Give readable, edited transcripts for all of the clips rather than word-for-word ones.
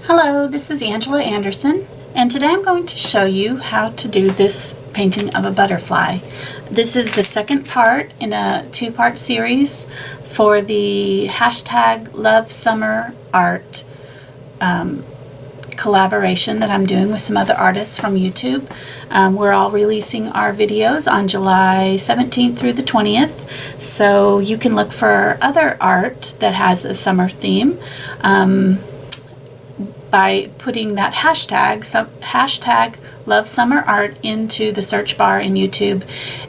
Hello, this is Angela Anderson, and today I'm going to show you how to do this painting of a butterfly. This is the second part in a two-part series for the hashtag Love Summer Art collaboration that I'm doing with some other artists from YouTube. We're all releasing our videos on July 17th through the 20th, so you can look for other art that has a summer theme by putting that hashtag Love Summer Art into the search bar in YouTube,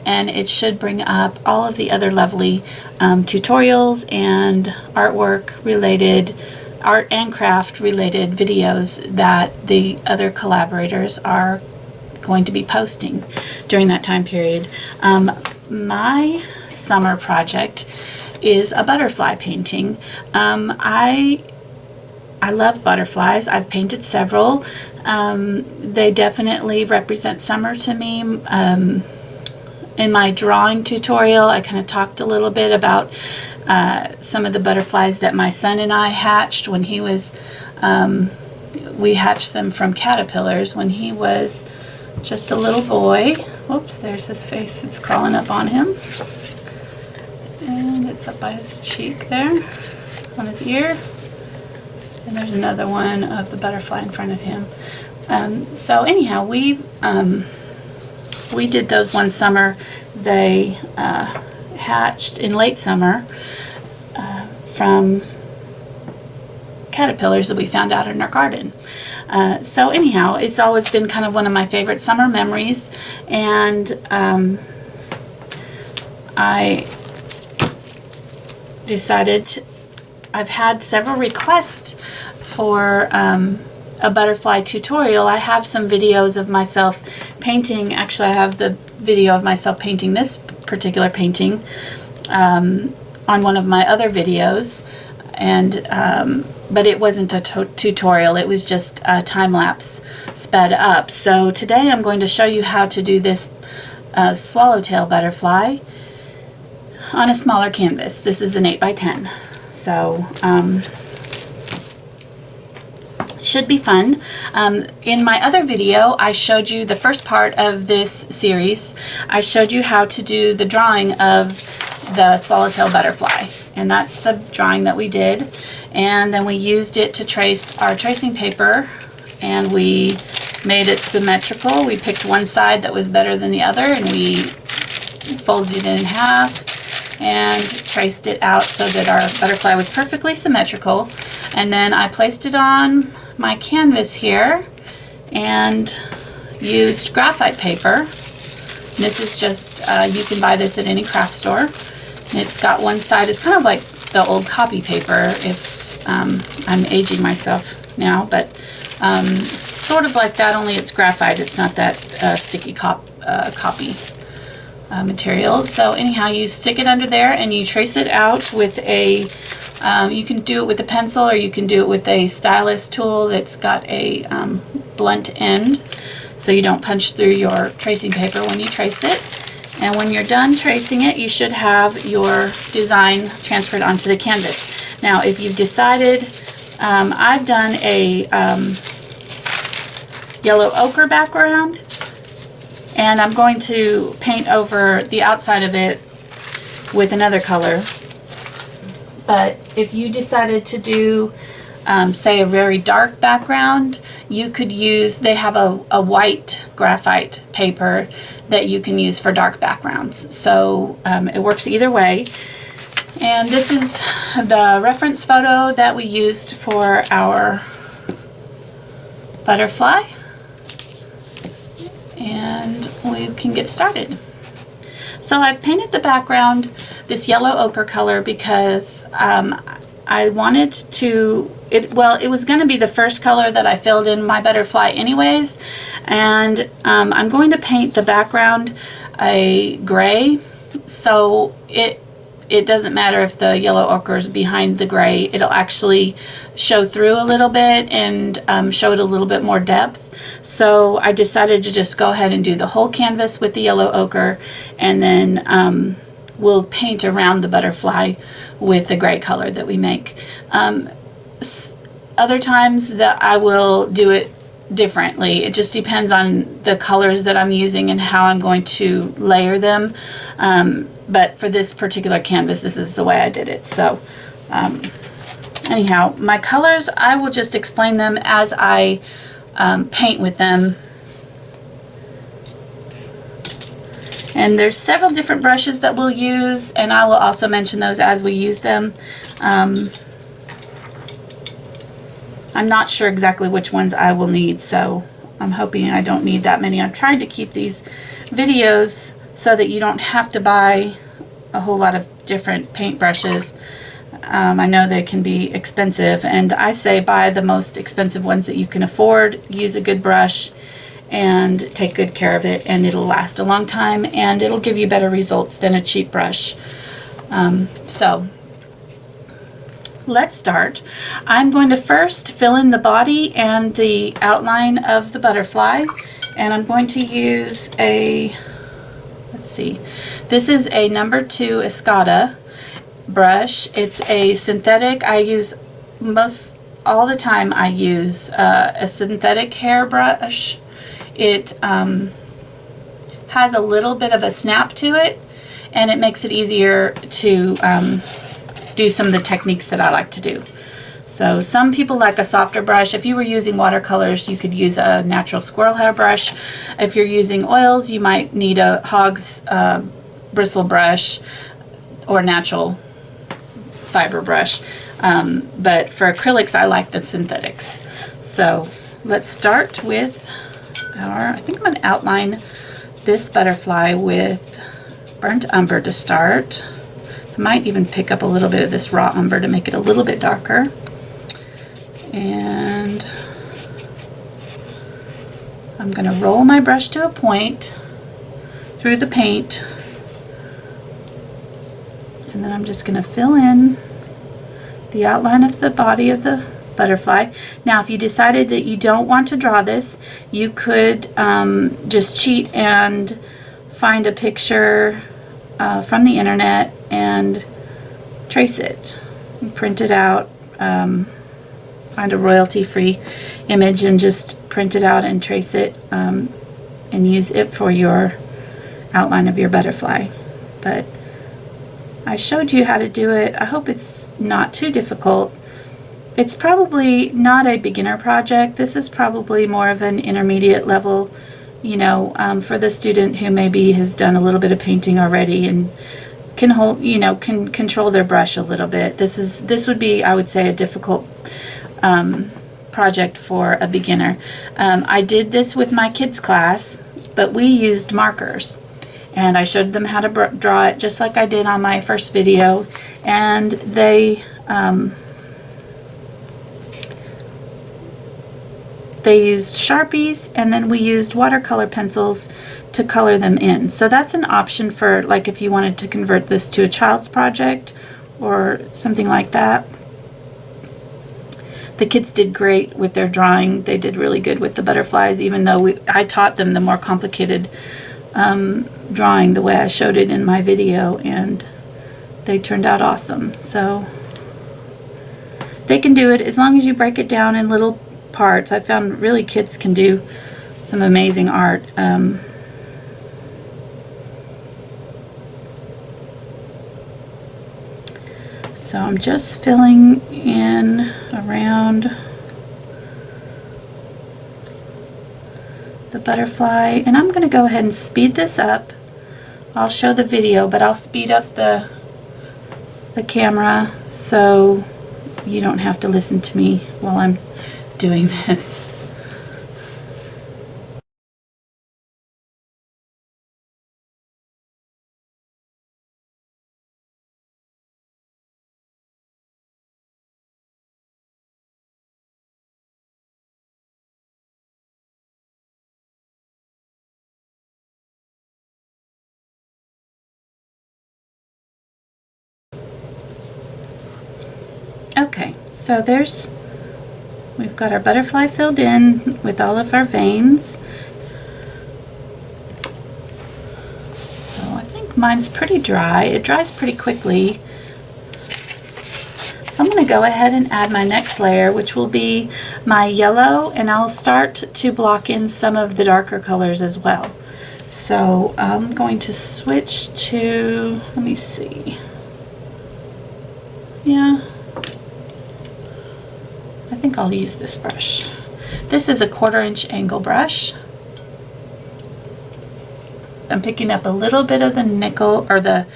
and it should bring up all of the other lovely tutorials and artwork related, art and craft related videos that the other collaborators are going to be posting during that time period. My summer project is a butterfly painting. I love butterflies. I've painted several. They definitely represent summer to me. In my drawing tutorial, I kind of talked a little bit about some of the butterflies that my son and I hatched when he was, we hatched them from caterpillars when he was just a little boy. Whoops, there's his face. It's crawling up on him. And it's up by his cheek there, on his ear. And there's another one of the butterfly in front of him. So anyhow, we did those one summer. They hatched in late summer from caterpillars that we found out in our garden. So anyhow, it's always been kind of one of my favorite summer memories, and I decided I've had several requests for a butterfly tutorial. I have some videos of myself painting. Actually, I have the video of myself painting this particular painting on one of my other videos, and but it wasn't a tutorial. It was just a time-lapse sped up. So today I'm going to show you how to do this swallowtail butterfly on a smaller canvas. This is an 8x10. So, should be fun. In my other video, I showed you the first part of this series. I showed you how to do the drawing of the swallowtail butterfly, and that's the drawing that we did. And then we used it to trace our tracing paper, and we made it symmetrical. We picked one side that was better than the other, and we folded it in half and traced it out so that our butterfly was perfectly symmetrical. And then I placed it on my canvas here and used graphite paper. This is just, you can buy this at any craft store. And it's got one side, it's kind of like the old copy paper, if I'm aging myself now, but sort of like that, only it's graphite. It's not that sticky copy material. So anyhow, you stick it under there and you trace it out with a, you can do it with a pencil, or you can do it with a stylus tool that's got a blunt end, so you don't punch through your tracing paper when you trace it. And when you're done tracing it, you should have your design transferred onto the canvas. Now, if you've decided, I've done a yellow ochre background, and I'm going to paint over the outside of it with another color. But if you decided to do, say, a very dark background, you could use, they have a white graphite paper that you can use for dark backgrounds. So it works either way. And this is the reference photo that we used for our butterfly. And we can get started. So I've painted the background this yellow ochre color because I wanted to, it was going to be the first color that I filled in my butterfly anyways, and I'm going to paint the background a gray, so it doesn't matter if the yellow ochre is behind the gray. It'll actually show through a little bit and show it a little bit more depth. So I decided to just go ahead and do the whole canvas with the yellow ochre, and then we'll paint around the butterfly with the gray color that we make. other times that I will do it differently. It just depends on the colors that I'm using and how I'm going to layer them. But for this particular canvas, this is the way I did it. So anyhow, my colors, I will just explain them as I paint with them. And there's several different brushes that we'll use, and I will also mention those as we use them. I'm not sure exactly which ones I will need, so I'm hoping I don't need that many. I'm trying to keep these videos so that you don't have to buy a whole lot of different paint brushes. I know they can be expensive, and I say buy the most expensive ones that you can afford, use a good brush, and take good care of it, and it'll last a long time, and it'll give you better results than a cheap brush. So let's start. I'm going to first fill in the body and the outline of the butterfly, and I'm going to use a, let's see, this is a number 2 Escada brush. It's a synthetic. I use all the time I use a synthetic hair brush. It has a little bit of a snap to it, and it makes it easier to do some of the techniques that I like to do. So some people like a softer brush. If you were using watercolors, you could use a natural squirrel hair brush. If you're using oils, you might need a hog's bristle brush or natural fiber brush. But for acrylics, I like the synthetics. So let's start with I think I'm going to outline this butterfly with burnt umber to start. I might even pick up a little bit of this raw umber to make it a little bit darker. And I'm going to roll my brush to a point through the paint. And then I'm just going to fill in the outline of the body of the butterfly. Now, if you decided that you don't want to draw this, you could just cheat and find a picture from the internet and trace it, print it out, find a royalty-free image and just print it out and trace it and use it for your outline of your butterfly. But I showed you how to do it. I hope it's not too difficult. It's probably not a beginner project. This is probably more of an intermediate level, you know, for the student who maybe has done a little bit of painting already and can hold, you know, can control their brush a little bit. This would be, I would say, a difficult project for a beginner. I did this with my kids' class, but we used markers. And I showed them how to draw it just like I did on my first video. And they used Sharpies, and then we used watercolor pencils to color them in. So that's an option for, like, if you wanted to convert this to a child's project or something like that. The kids did great with their drawing. They did really good with the butterflies, even though I taught them the more complicated drawing the way I showed it in my video, and they turned out awesome. So they can do it as long as you break it down in little parts. I found really kids can do some amazing art. So I'm just filling in around the butterfly, and I'm going to go ahead and speed this up. I'll show the video, but I'll speed up the camera so you don't have to listen to me while I'm doing this. Okay, so we've got our butterfly filled in with all of our veins. So I think mine's pretty dry. It dries pretty quickly. So I'm going to go ahead and add my next layer, which will be my yellow, and I'll start to block in some of the darker colors as well. So I'm going to switch to, let me see. Yeah, I think I'll use this brush. This is a 1/4 inch angle brush. I'm picking up a little bit of the nickel, or the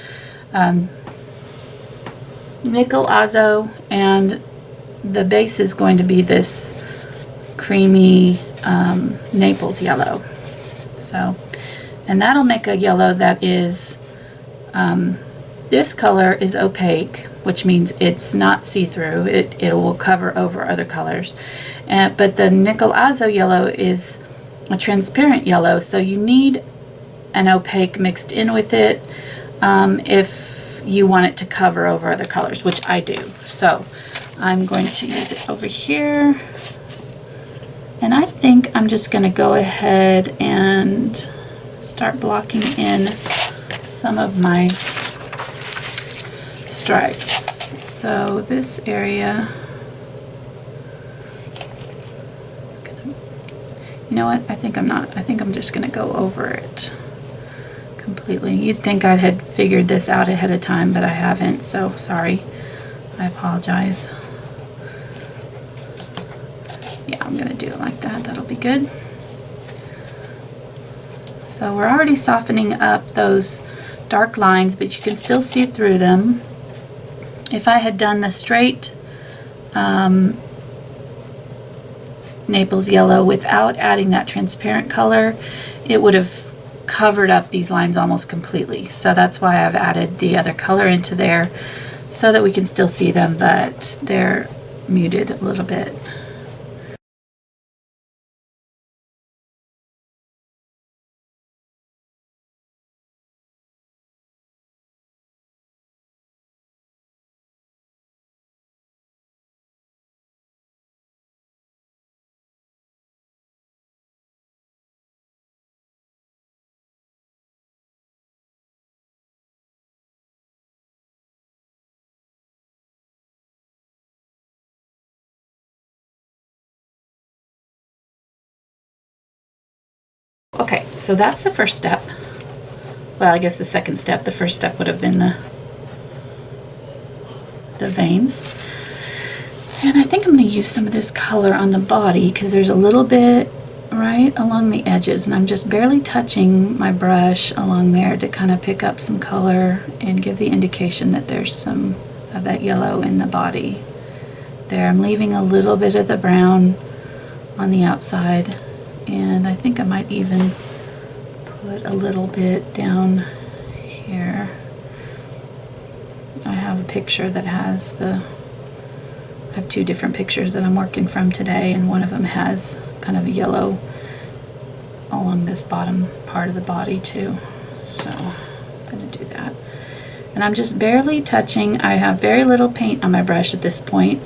nickel azo, and the base is going to be this creamy Naples yellow. So, and that'll make a yellow that is, this color is opaque, which means it's not see-through. It will cover over other colors. But the nickel azo yellow is a transparent yellow, so you need an opaque mixed in with it if you want it to cover over other colors, which I do. So I'm going to use it over here. And I think I'm just going to go ahead and start blocking in some of my stripes. So this area, you know what, I think I'm just going to go over it completely. You'd think I had figured this out ahead of time, but I haven't, so sorry. I apologize. Yeah, I'm going to do it like that. That'll be good. So we're already softening up those dark lines, but you can still see through them. If I had done the straight Naples yellow without adding that transparent color, it would have covered up these lines almost completely. So that's why I've added the other color into there, so that we can still see them, but they're muted a little bit. Okay, so that's the first step. Well, I guess the second step. The first step would have been the veins. And I think I'm going to use some of this color on the body, because there's a little bit right along the edges, and I'm just barely touching my brush along there to kind of pick up some color and give the indication that there's some of that yellow in the body. There, I'm leaving a little bit of the brown on the outside. And I think I might even put a little bit down here. I have a picture that has I have two different pictures that I'm working from today, and one of them has kind of a yellow along this bottom part of the body too. So I'm going to do that. And I'm just barely touching. I have very little paint on my brush at this point.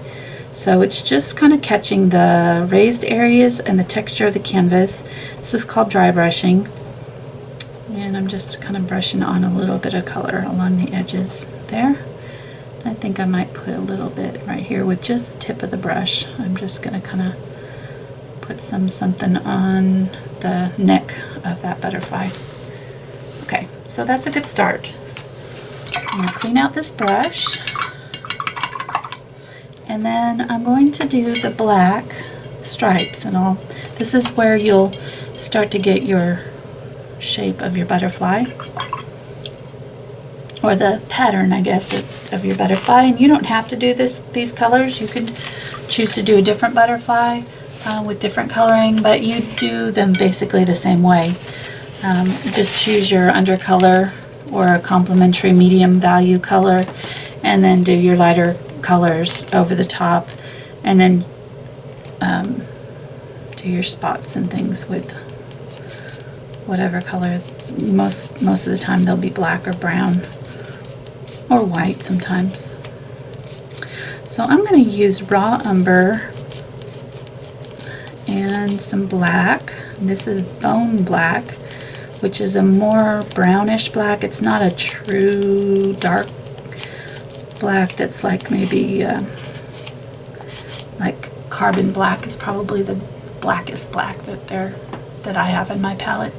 So it's just kind of catching the raised areas and the texture of the canvas. This is called dry brushing. And I'm just kind of brushing on a little bit of color along the edges there. I think I might put a little bit right here with just the tip of the brush. I'm just going to kind of put something on the neck of that butterfly. Okay, so that's a good start. I'm going to clean out this brush. And then I'm going to do the black stripes and all. This is where you'll start to get your shape of your butterfly, or the pattern, I guess, of your butterfly. And you don't have to do these colors. You could choose to do a different butterfly with different coloring, but you do them basically the same way. Just choose your undercolor or a complementary medium value color, and then do your lighter colors over the top, and then do your spots and things with whatever color. Most of the time they'll be black or brown or white sometimes. So I'm going to use raw umber and some black. This is bone black, which is a more brownish black. It's not a true dark black that's like maybe like carbon black is probably the blackest black that I have in my palette.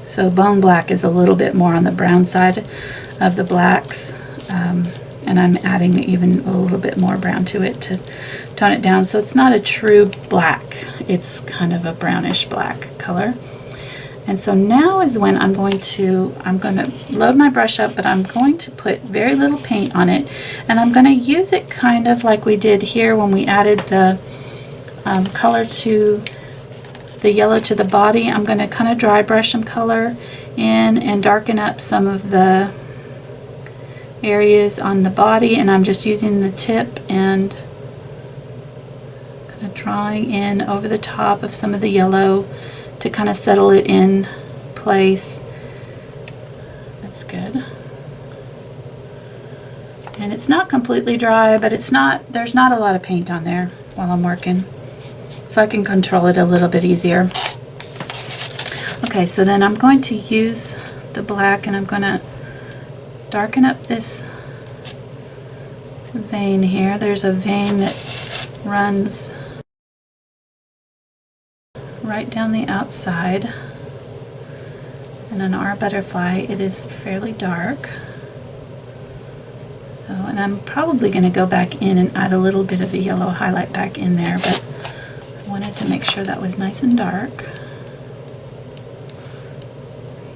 So bone black is a little bit more on the brown side of the blacks, and I'm adding even a little bit more brown to it to tone it down. So it's not a true black, it's kind of a brownish black color. And so now is when I'm going to load my brush up, but I'm going to put very little paint on it, and I'm going to use it kind of like we did here when we added the color to the yellow to the body. I'm going to kind of dry brush some color in and darken up some of the areas on the body, and I'm just using the tip and kind of drawing in over the top of some of the yellow to kind of settle it in place. That's good. And it's not completely dry, but there's not a lot of paint on there while I'm working, so I can control it a little bit easier. Okay, so then I'm going to use the black, and I'm going to darken up this vein here. There's a vein that runs right down the outside, and on our butterfly it is fairly dark. So, and I'm probably going to go back in and add a little bit of a yellow highlight back in there, but I wanted to make sure that was nice and dark.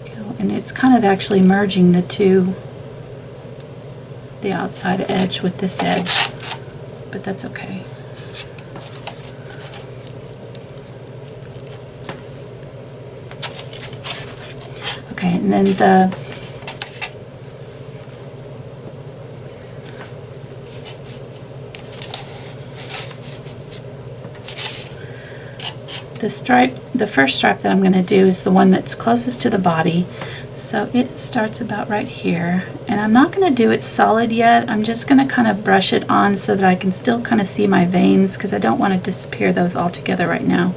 There you go. And it's kind of actually merging the two, the outside edge with this edge, but that's okay. Okay, and then the stripe, the first stripe that I'm going to do is the one that's closest to the body. So it starts about right here, and I'm not going to do it solid yet. I'm just going to kind of brush it on so that I can still kind of see my veins, because I don't want to disappear those all together right now.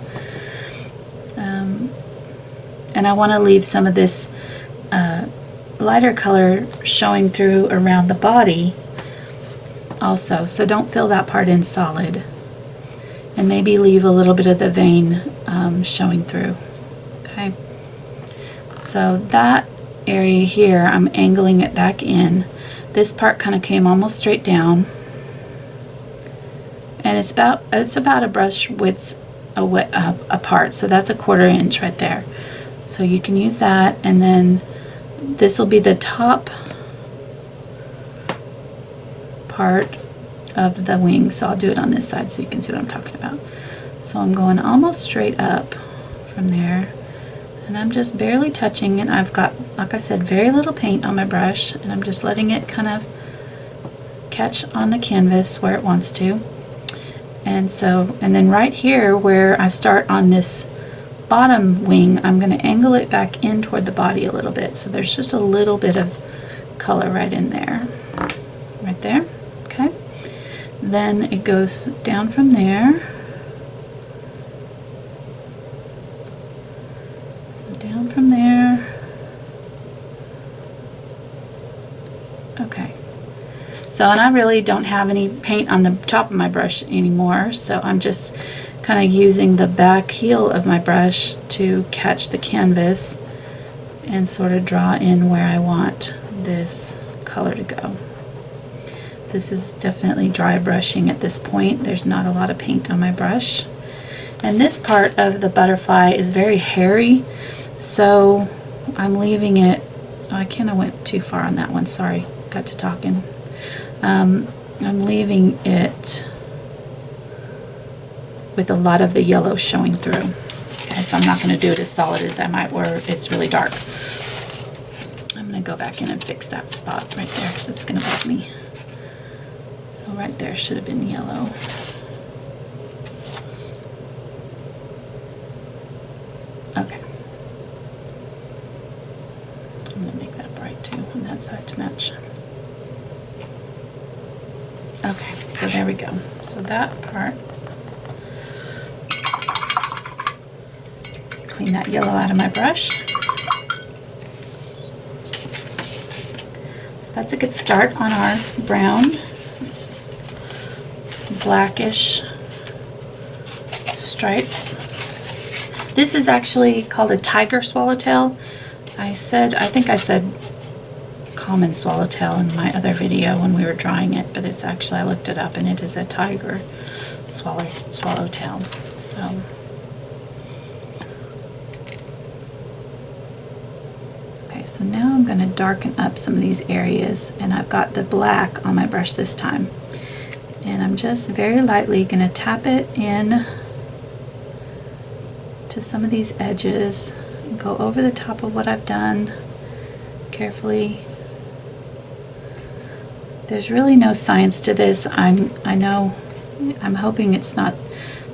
And I want to leave some of this lighter color showing through around the body also, so don't fill that part in solid, and maybe leave a little bit of the vein showing through. Okay, so that area here, I'm angling it back in. This part kind of came almost straight down, and it's about a brush width apart, so that's a 1/4 inch right there. So you can use that, and then this will be the top part of the wing, so I'll do it on this side so you can see what I'm talking about. So I'm going almost straight up from there, and I'm just barely touching, and I've got, like I said, very little paint on my brush, and I'm just letting it kind of catch on the canvas where it wants to. And so, and then right here where I start on this bottom wing, I'm going to angle it back in toward the body a little bit, so there's just a little bit of color right in there, right there. Okay, then it goes down from there, so down from there. Okay, so, and I really don't have any paint on the top of my brush anymore, so I'm just kind of using the back heel of my brush to catch the canvas and sort of draw in where I want this color to go. This is definitely dry brushing at this point. There's not a lot of paint on my brush. And this part of the butterfly is very hairy, so I'm leaving it, oh, I kind of went too far on that one, sorry, got to talking. I'm leaving it with a lot of the yellow showing through. Okay, so I'm not going to do it as solid as I might where it's really dark. I'm going to go back in and fix that spot right there because it's going to bug me. So right there should have been yellow. Okay. I'm going to make that bright too on that side to match. Okay, so there we go. So that part, clean that yellow out of my brush. So that's a good start on our brown blackish stripes. This is actually called a tiger swallowtail. I think I said common swallowtail in my other video when we were drawing it, but it's actually, I looked it up and it is a tiger swallowtail. So okay, so now I'm going to darken up some of these areas, and I've got the black on my brush this time, and I'm just very lightly going to tap it in to some of these edges and go over the top of what I've done carefully. There's really no science to this. I'm hoping it's not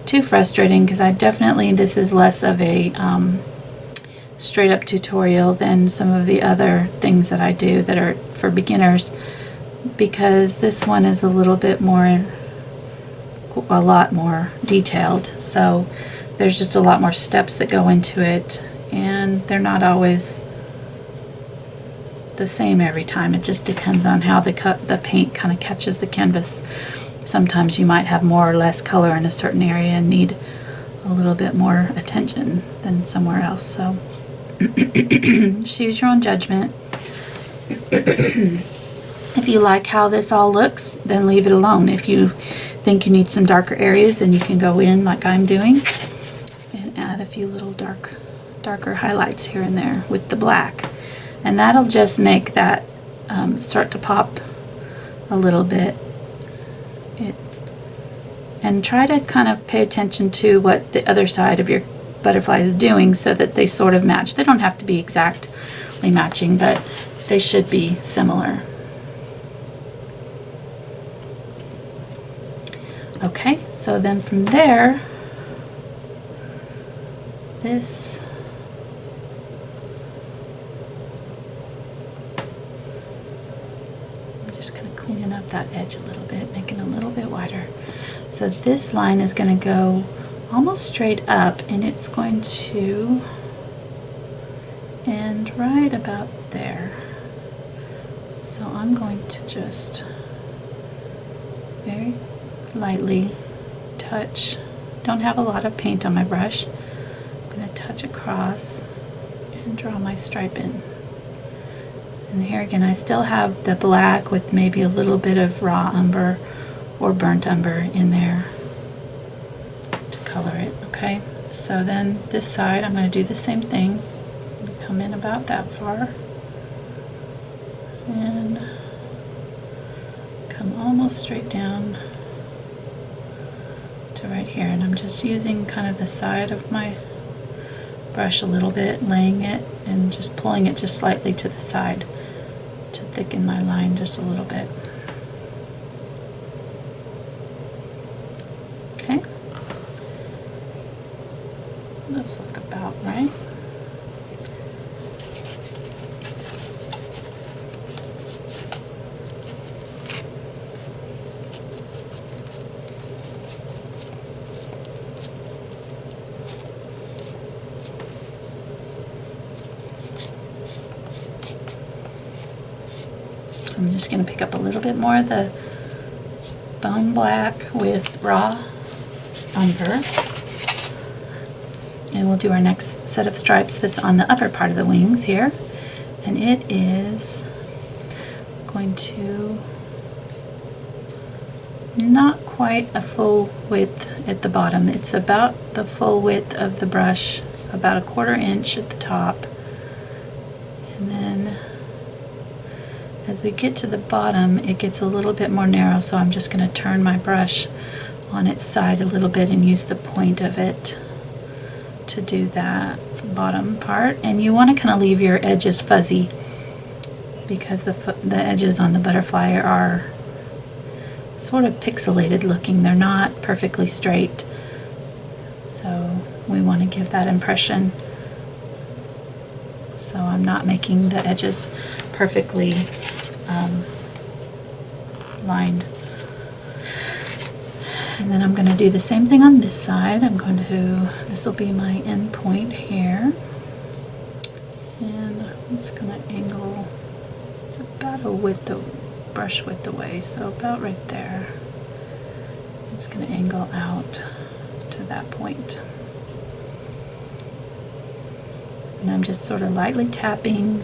too frustrating, because this is less of a straight up tutorial than some of the other things that I do that are for beginners, because this one is a lot more detailed. So there's just a lot more steps that go into it, and they're not always the same every time. It just depends on how the paint kind of catches the canvas. Sometimes you might have more or less color in a certain area and need a little bit more attention than somewhere else. So just use your own judgment. If you like how this all looks, then leave it alone. If you think you need some darker areas, then you can go in like I'm doing and add a few little darker highlights here and there with the black. And that'll just make that start to pop a little bit. And try to kind of pay attention to what the other side of your butterfly is doing so that they sort of match. They don't have to be exactly matching, but they should be similar. Okay, so then from there, I'm just kind of cleaning up that edge a little bit, making it a little bit wider. So this line is going to go almost straight up, and it's going to end right about there. So I'm going to just very lightly touch. Don't have a lot of paint on my brush. I'm going to touch across and draw my stripe in. And here again, I still have the black with maybe a little bit of raw umber or burnt umber in there to color it. Okay, so then this side I'm going to do the same thing. Come in about that far and come almost straight down to right here, and I'm just using kind of the side of my brush a little bit, laying it and just pulling it just slightly to the side to thicken my line just a little bit. Okay, those look about right. I'm just going to pick up a little bit more of the bone black with raw umber, and we'll do our next set of stripes that's on the upper part of the wings here, and it is going to not quite a full width at the bottom. It's about the full width of the brush, about a 1/4 inch at the top, and then as we get to the bottom, it gets a little bit more narrow, so I'm just going to turn my brush on its side a little bit and use the point of it to do that bottom part. And you want to kind of leave your edges fuzzy, because the edges on the butterfly are sort of pixelated looking. They're not perfectly straight, so we want to give that impression. So I'm not making the edges perfectly lined. And then I'm going to do the same thing on this side. This will be my end point here. And I'm just going to angle, it's about a brush width away, so about right there. It's going to angle out to that point. And I'm just sort of lightly tapping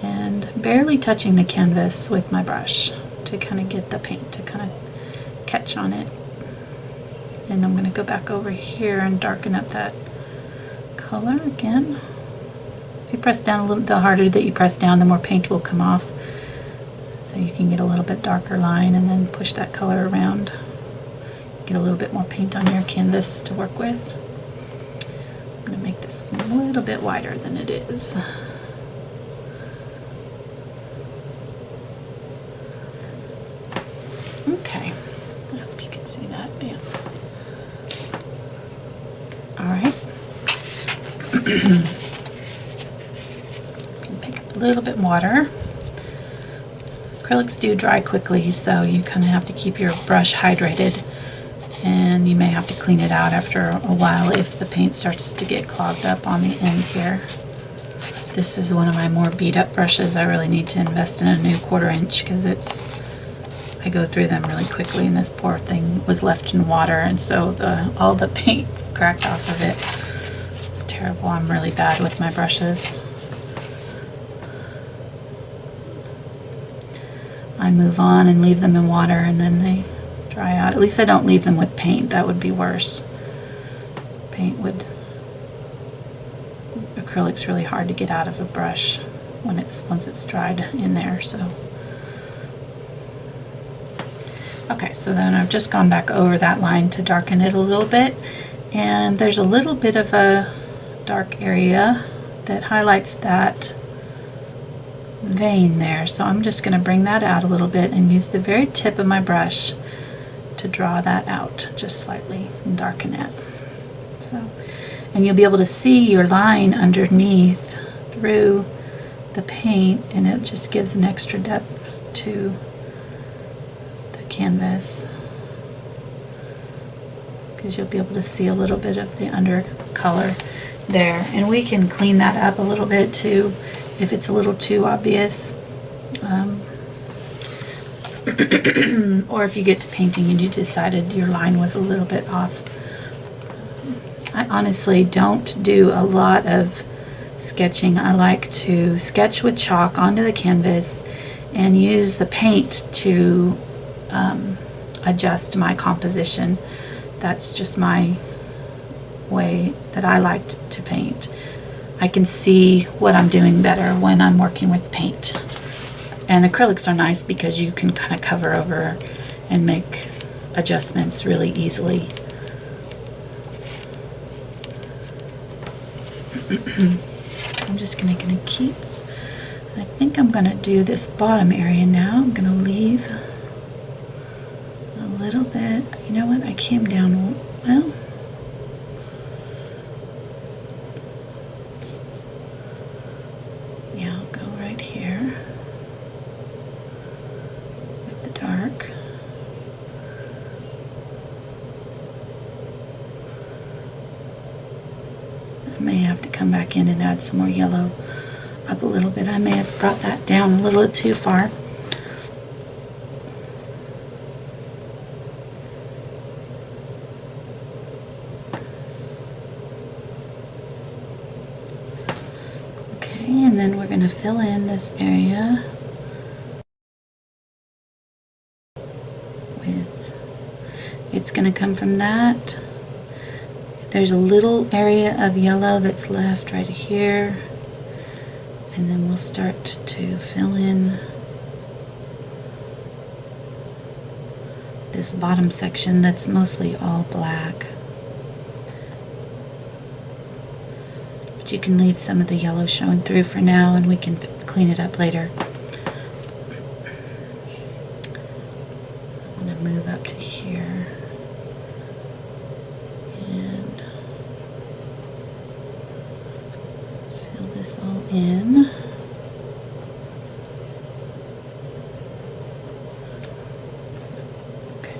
and barely touching the canvas with my brush to kind of get the paint to kind of catch on it. And I'm going to go back over here and darken up that color again. If you press down a little, the harder that you press down, the more paint will come off. So you can get a little bit darker line and then push that color around. Get a little bit more paint on your canvas to work with. I'm going to make this a little bit wider than it is. Okay, I hope you can see that. Yeah. All right. Pick up a little bit water. Acrylics do dry quickly, so you kind of have to keep your brush hydrated, and you may have to clean it out after a while if the paint starts to get clogged up on the end here. This is one of my more beat up brushes. I really need to invest in a new 1/4 inch because I go through them really quickly, and this poor thing was left in water, and so all the paint cracked off of it. It's terrible. I'm really bad with my brushes. I move on and leave them in water, and then they dry out. At least I don't leave them with paint. That would be worse. Acrylic's really hard to get out of a brush once it's dried in there. So okay, so then I've just gone back over that line to darken it a little bit, and there's a little bit of a dark area that highlights that vein there, so I'm just going to bring that out a little bit and use the very tip of my brush to draw that out just slightly and darken it. So, and you'll be able to see your line underneath through the paint, and it just gives an extra depth to the canvas, because you'll be able to see a little bit of the undercolor there. And we can clean that up a little bit too if it's a little too obvious, or if you get to painting and you decided your line was a little bit off. I honestly don't do a lot of sketching. I like to sketch with chalk onto the canvas and use the paint to adjust my composition. That's just my way that I like to paint. I can see what I'm doing better when I'm working with paint. And acrylics are nice because you can kind of cover over and make adjustments really easily. I'm just going to keep, I think I'm going to do this bottom area now. I'm going to leave a little bit. You know what? I came down, well, yeah, I'll go right here with the dark. I may have to come back in and add some more yellow up a little bit. I may have brought that down a little too far. Okay, and then we're going to fill in this area with, it's going to come from that. There's a little area of yellow that's left right here, and then we'll start to fill in this bottom section that's mostly all black. But you can leave some of the yellow showing through for now, and we can clean it up later. I'm going to move up to here. This all in. Okay.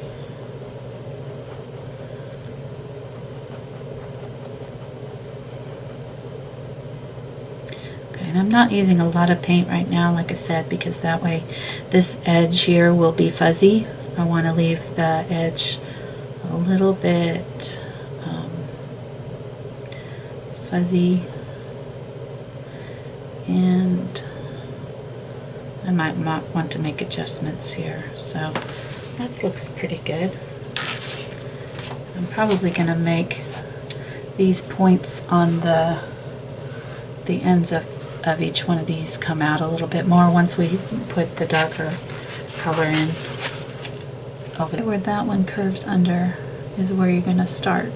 Okay, and I'm not using a lot of paint right now, like I said, because that way this edge here will be fuzzy. I want to leave the edge a little bit fuzzy, and I might want to make adjustments here. So that looks pretty good. I'm probably going to make these points on the ends of each one of these come out a little bit more once we put the darker color in. Over where that one curves under is where you're going to start,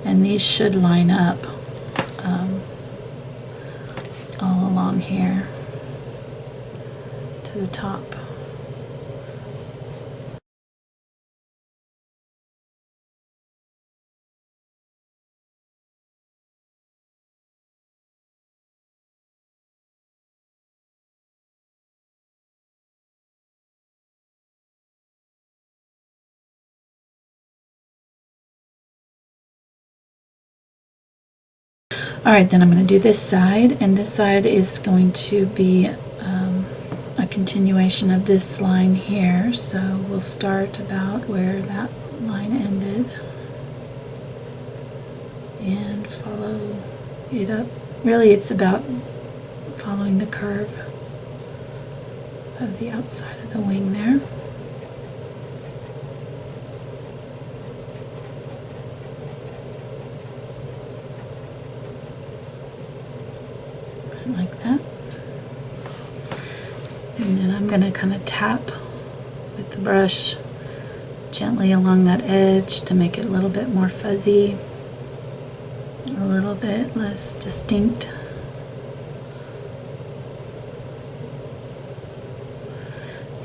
and these should line up all along here to the top. Alright, then I'm going to do this side, and this side is going to be a continuation of this line here. So we'll start about where that line ended and follow it up. Really, it's about following the curve of the outside of the wing there. Like that. And then I'm going to kind of tap with the brush gently along that edge to make it a little bit more fuzzy, a little bit less distinct.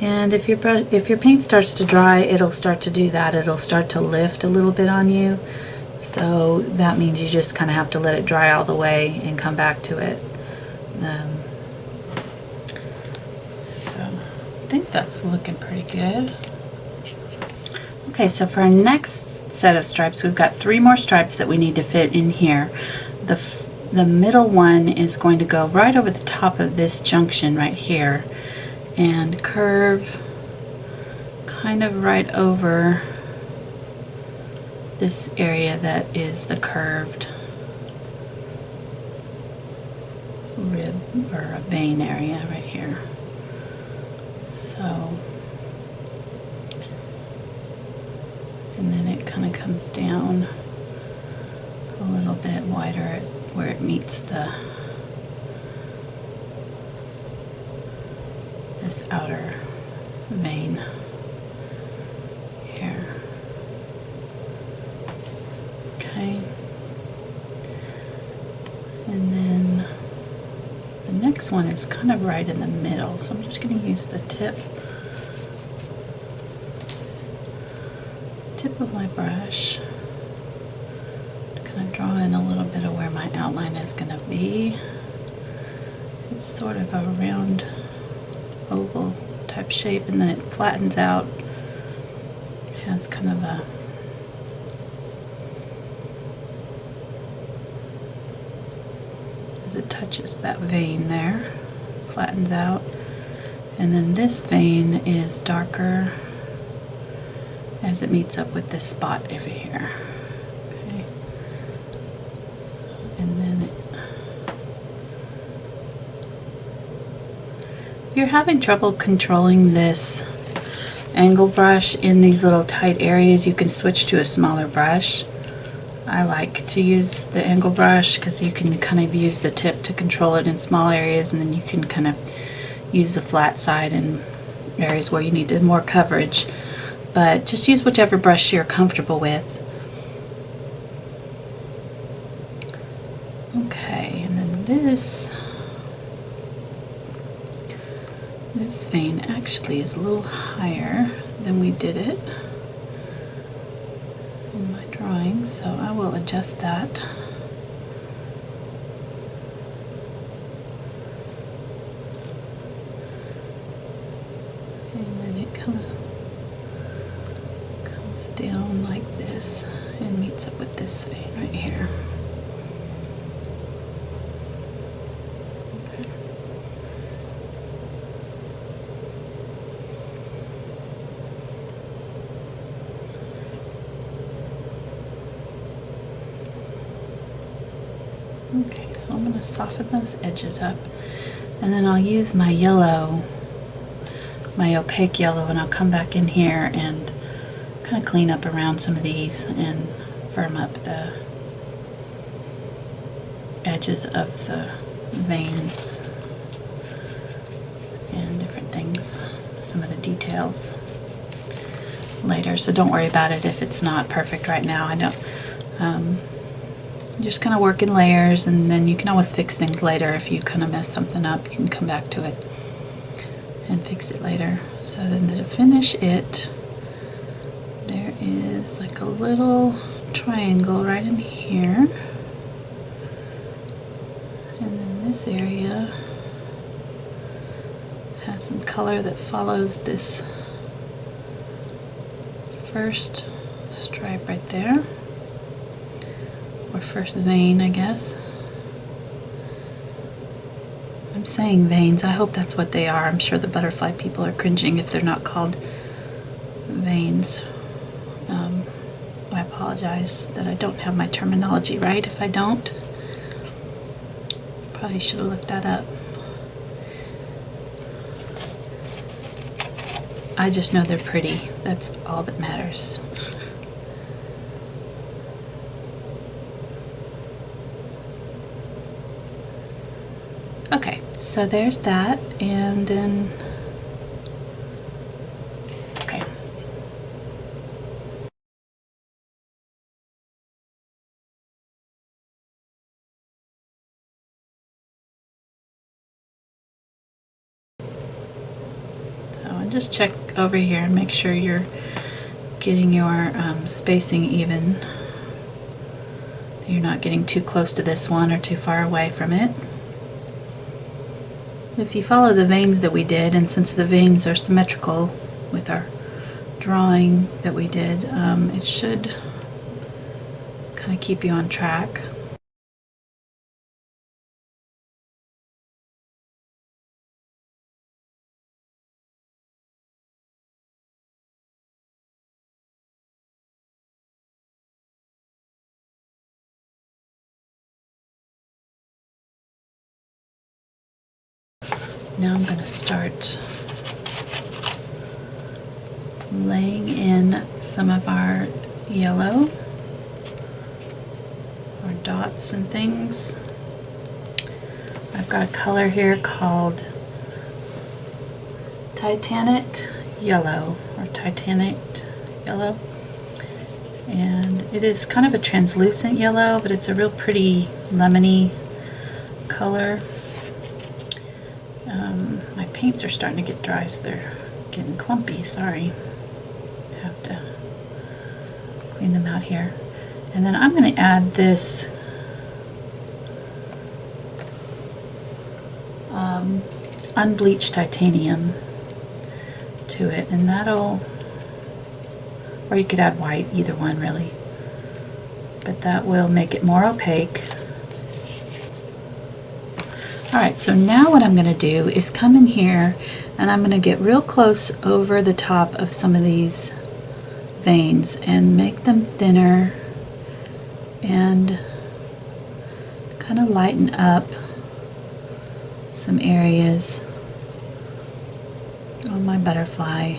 And if your paint starts to dry, it'll start to do that. It'll start to lift a little bit on you. So that means you just kind of have to let it dry all the way and come back to it. So I think that's looking pretty good. Okay, so for our next set of stripes, we've got 3 more stripes that we need to fit in here. The middle one is going to go right over the top of this junction right here and curve kind of right over this area that is the curved rib or a vein area right here. So, and then it kind of comes down a little bit wider where it meets this outer vein here. Okay. And then the next one is kind of right in the middle, so I'm just going to use the tip of my brush to kind of draw in a little bit of where my outline is going to be. It's sort of a round oval type shape, and then it flattens out. It has kind of a it touches that vein there, flattens out, and then this vein is darker as it meets up with this spot over here. Okay, and then if you're having trouble controlling this angle brush in these little tight areas, you can switch to a smaller brush. I like to use the angle brush because you can kind of use the tip to control it in small areas, and then you can kind of use the flat side in areas where you need more coverage. But just use whichever brush you're comfortable with. Okay, and then this vein actually is a little higher than we did it in my drawing, so I will adjust that. And then it kind of comes down like this and meets up with this vein right here. So I'm going to soften those edges up, and then I'll use my yellow, my opaque yellow, and I'll come back in here and kind of clean up around some of these and firm up the edges of the veins and different things, some of the details later. So don't worry about it if it's not perfect right now. I don't. Just kind of work in layers, and then you can always fix things later. If you kind of mess something up, you can come back to it and fix it later. So then to finish it, there is like a little triangle right in here, and then this area has some color that follows this first stripe right there, or first vein, I guess. I'm saying veins. I hope that's what they are. I'm sure the butterfly people are cringing if they're not called veins. I apologize that I don't have my terminology right. If I don't, probably should have looked that up. I just know they're pretty. That's all that matters. Okay, so there's that, and then, okay. So I'll just check over here and make sure you're getting your spacing even. You're not getting too close to this one or too far away from it. If you follow the veins that we did, and since the veins are symmetrical with our drawing that we did, it should kind of keep you on track. Now I'm going to start laying in some of our yellow, our dots and things. I've got a color here called Titanate Yellow, or Titanate Yellow, and it is kind of a translucent yellow, but it's a real pretty lemony color. My paints are starting to get dry, so they're getting clumpy. Sorry. Have to clean them out here. And then I'm going to add this unbleached titanium to it, and that'll, or you could add white, either one really, but that will make it more opaque. Alright, so now what I'm going to do is come in here and I'm going to get real close over the top of some of these veins and make them thinner and kind of lighten up some areas on my butterfly.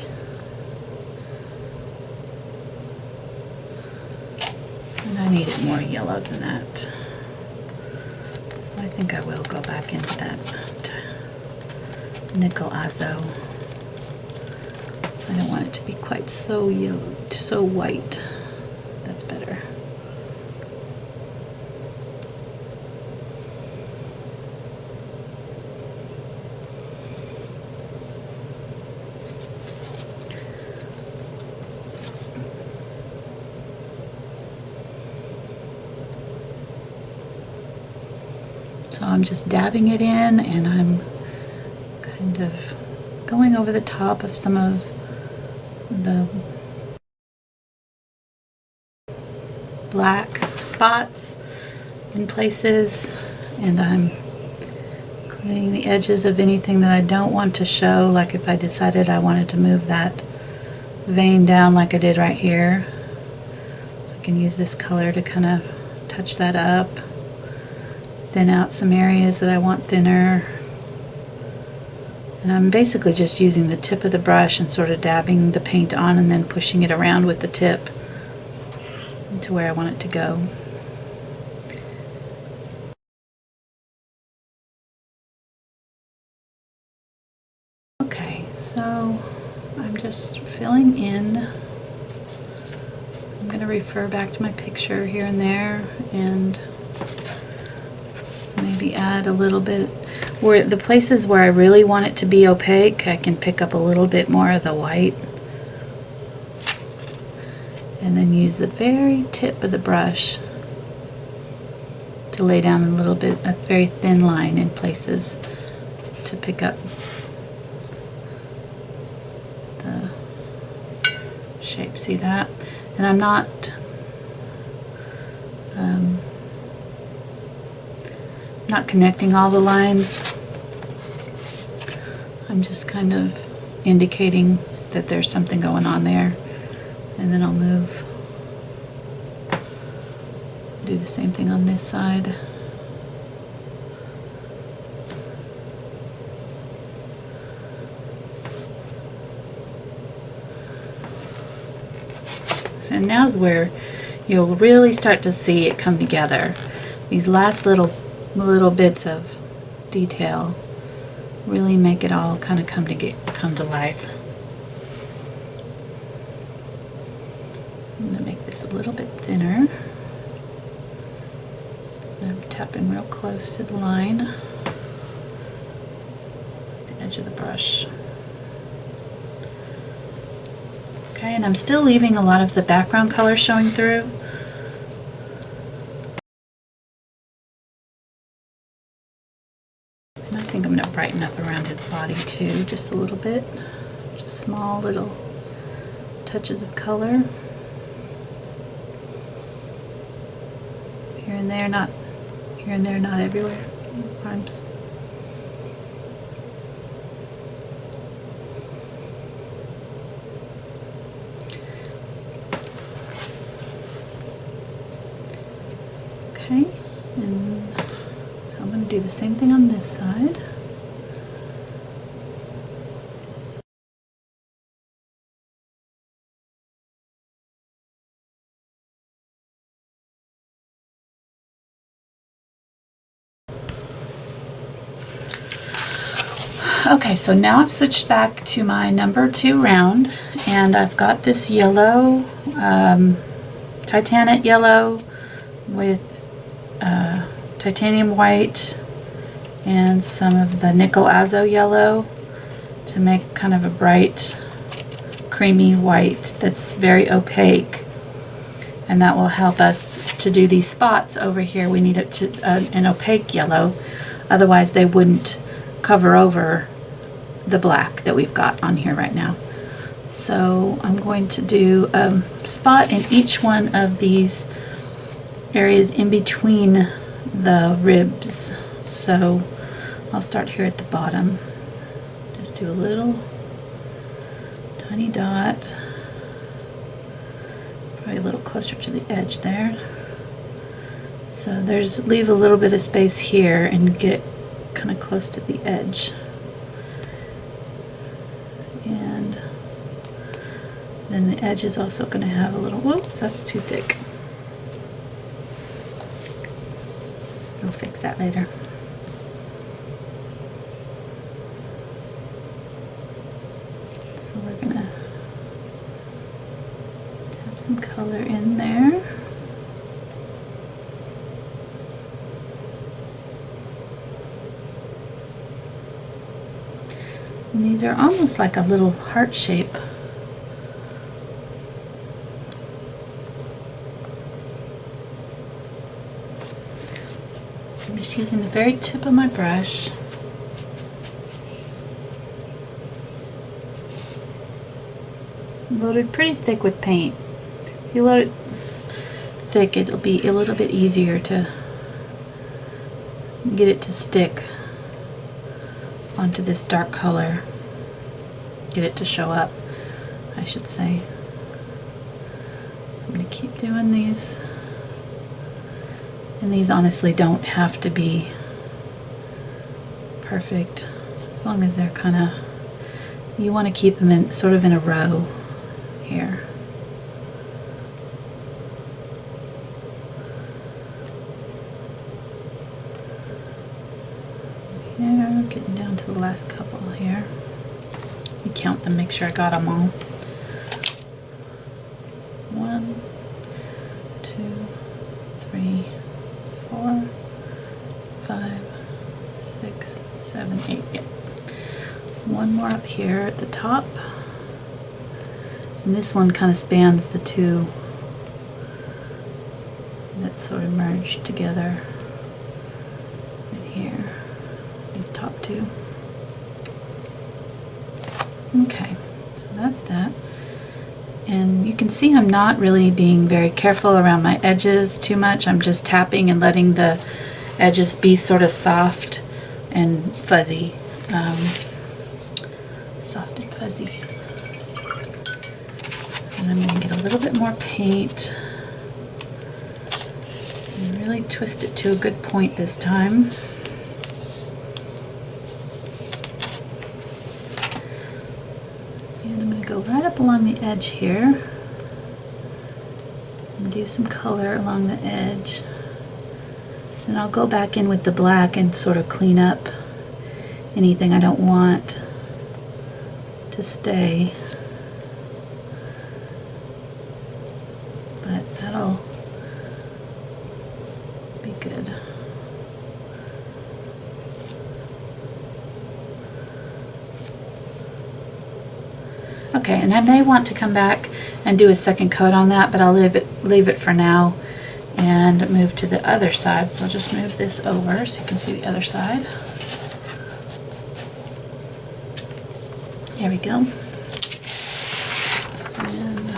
And I need it more yellow than that. I think I will go back into that nickel azo. I don't want it to be quite so yellow, so white. That's better. So I'm just dabbing it in, and I'm kind of going over the top of some of the black spots in places, and I'm cleaning the edges of anything that I don't want to show, like if I decided I wanted to move that vein down like I did right here. I can use this color to kind of touch that up, thin out some areas that I want thinner. And I'm basically just using the tip of the brush and sort of dabbing the paint on and then pushing it around with the tip to where I want it to go. Okay, so I'm just filling in. I'm going to refer back to my picture here and there and maybe add a little bit. Where the places where I really want it to be opaque, I can pick up a little bit more of the white and then use the very tip of the brush to lay down a very thin line in places to pick up the shape. See that? And I'm not connecting all the lines. I'm just kind of indicating that there's something going on there, and then I'll do the same thing on this side. And now's where you'll really start to see it come together. These last little bits of detail really make it all kind of come to life. I'm going to make this a little bit thinner. I'm tapping real close to the line at the edge of the brush. Okay, and I'm still leaving a lot of the background color showing through. And I think I'm going to brighten up around his body too, just a little bit. Just small little touches of color. Here and there, not everywhere. Rhymes. Okay, and so I'm going to do the same thing on this side. Okay, so now I've switched back to my number 2 round, and I've got this yellow, Titanate yellow with titanium white and some of the nickel azo yellow to make kind of a bright creamy white that's very opaque, and that will help us to do these spots over here. We need it to an opaque yellow, otherwise they wouldn't cover over the black that we've got on here right now. So I'm going to do a spot in each one of these areas in between the ribs. So I'll start here at the bottom. Just do a little tiny dot. It's probably a little closer to the edge there. So leave a little bit of space here and get kind of close to the edge. And then the edge is also going to have a little, whoops, that's too thick. We'll fix that later. So we're going to tap some color in there. And these are almost like a little heart shape. I'm just using the very tip of my brush. Loaded pretty thick with paint. If you load it thick, it'll be a little bit easier to get it to stick onto this dark color. Get it to show up, I should say. So I'm going to keep doing these. And these honestly don't have to be perfect, as long as they're kind of, you want to keep them in sort of in a row here. Here, getting down to the last couple here. Let me count them, make sure I got them all. 1, 2, 3, 4, 5, 6, 7, 8. Yeah. One more up here at the top. And this one kind of spans the two that sort of merged together right here. These top two. Okay, so that's that. And you can see I'm not really being very careful around my edges too much. I'm just tapping and letting the edges be sort of soft and fuzzy. Soft and fuzzy. And I'm going to get a little bit more paint and really twist it to a good point this time. And I'm going to go right up along the edge here and do some color along the edge. And I'll go back in with the black and sort of clean up anything I don't want to stay. But that'll be good. Okay, and I may want to come back and do a second coat on that, but I'll leave it for now and move to the other side. So I'll just move this over so you can see the other side. There we go. And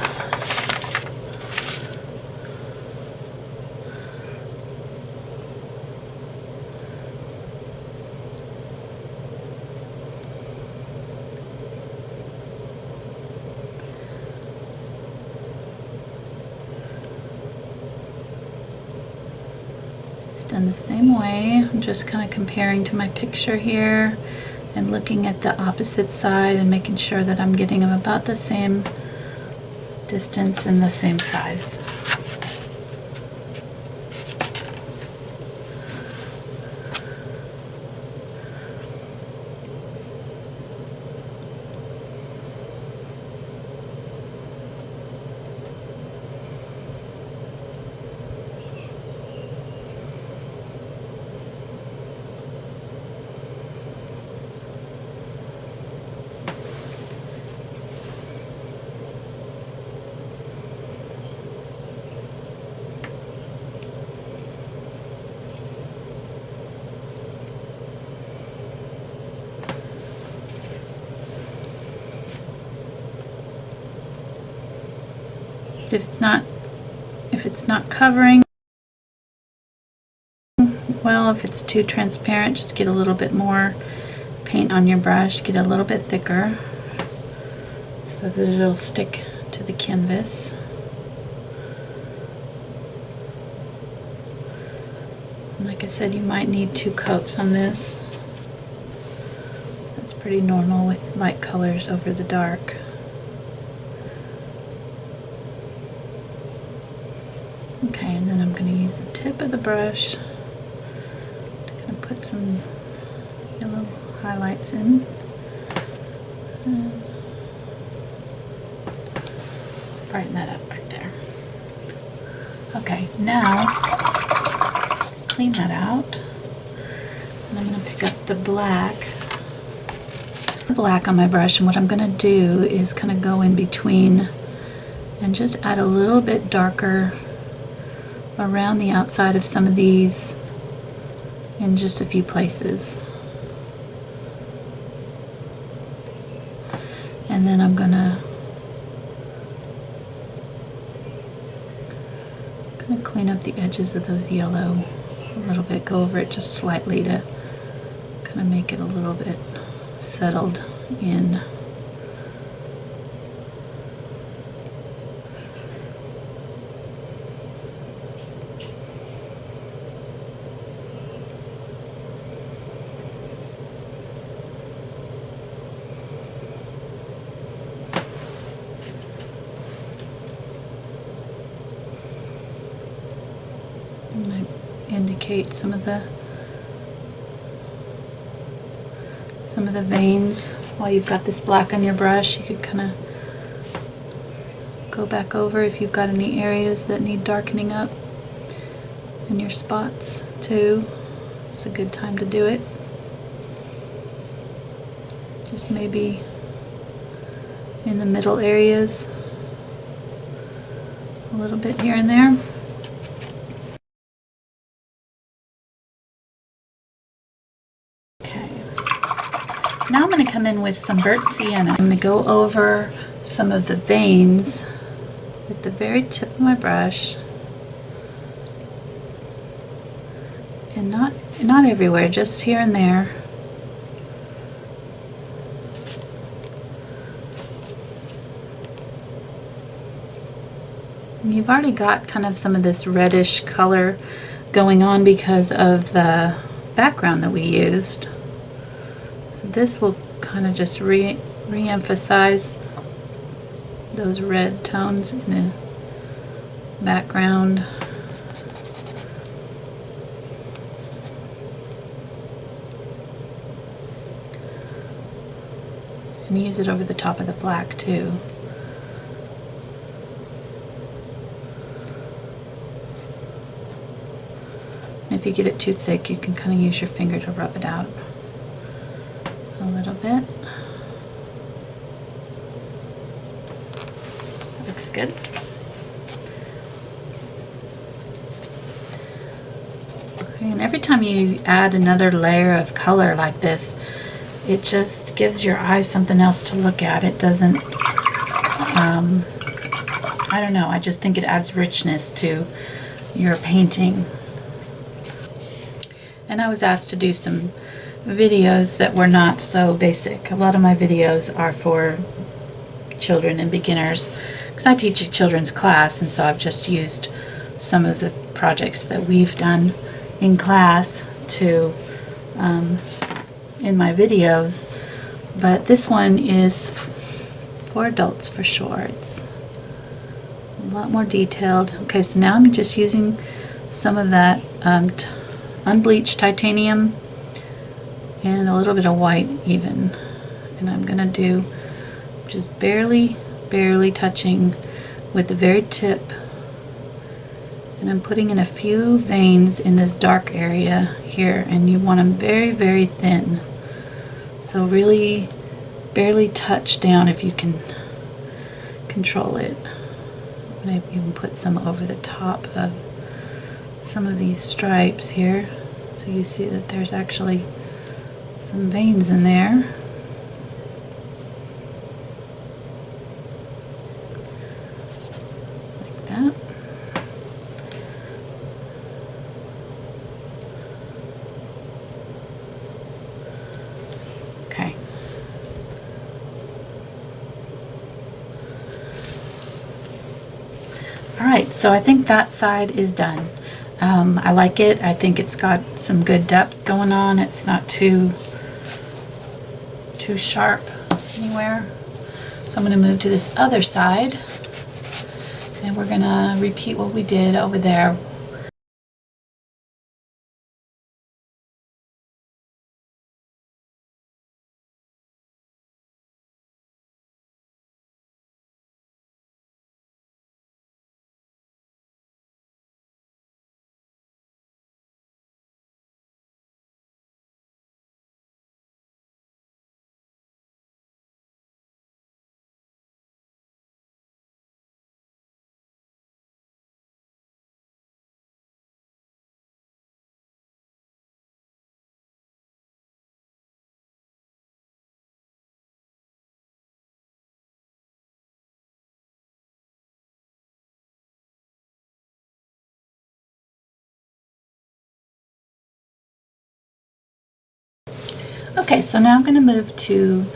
it's done the same way. I'm just kind of comparing to my picture here and looking at the opposite side and making sure that I'm getting them about the same distance and the same size. If it's not covering well, if it's too transparent, just get a little bit more paint on your brush, get a little bit thicker so that it'll stick to the canvas. And like I said, you might need 2 coats on this. That's pretty normal with light colors over the dark. Okay, and then I'm going to use the tip of the brush to kind of put some yellow highlights in. And brighten that up right there. Okay, now clean that out. And I'm going to pick up the black on my brush, and what I'm going to do is kind of go in between and just add a little bit darker around the outside of some of these in just a few places. And then I'm gonna clean up the edges of those yellow a little bit, go over it just slightly to kind of make it a little bit settled in. indicate some of the veins. While you've got this black on your brush, you could kind of go back over if you've got any areas that need darkening up in your spots too. It's a good time to do it. Just maybe in the middle areas, a little bit here and there. Okay. Now I'm going to come in with some burnt sienna. I'm going to go over some of the veins with the very tip of my brush, and not everywhere, just here and there. And you've already got kind of some of this reddish color going on because of the background that we used. So this will kind of just re-emphasize those red tones in the background. And use it over the top of the black too. And if you get it too thick, you can kind of use your finger to rub it out a little bit. That looks good. Okay, and every time you add another layer of color like this, it just gives your eyes something else to look at. It doesn't, I don't know, I just think it adds richness to your painting. And I was asked to do some videos that were not so basic. A lot of my videos are for children and beginners because I teach a children's class, and so I've just used some of the projects that we've done in class to in my videos. But this one is for adults for sure. It's a lot more detailed. Okay, so now I'm just using some of that unbleached titanium and a little bit of white even, and I'm gonna do just barely touching with the very tip, and I'm putting in a few veins in this dark area here, and you want them very thin, so really barely touch down if you can control it. I'm gonna even put some over the top of some of these stripes here, so you see that there's actually some veins in there. Like that. Okay. Alright, so I think that side is done. I like it. I think it's got some good depth going on. It's not too sharp anywhere. So I'm going to move to this other side, and we're going to repeat what we did over there. Okay, so now I'm going to move to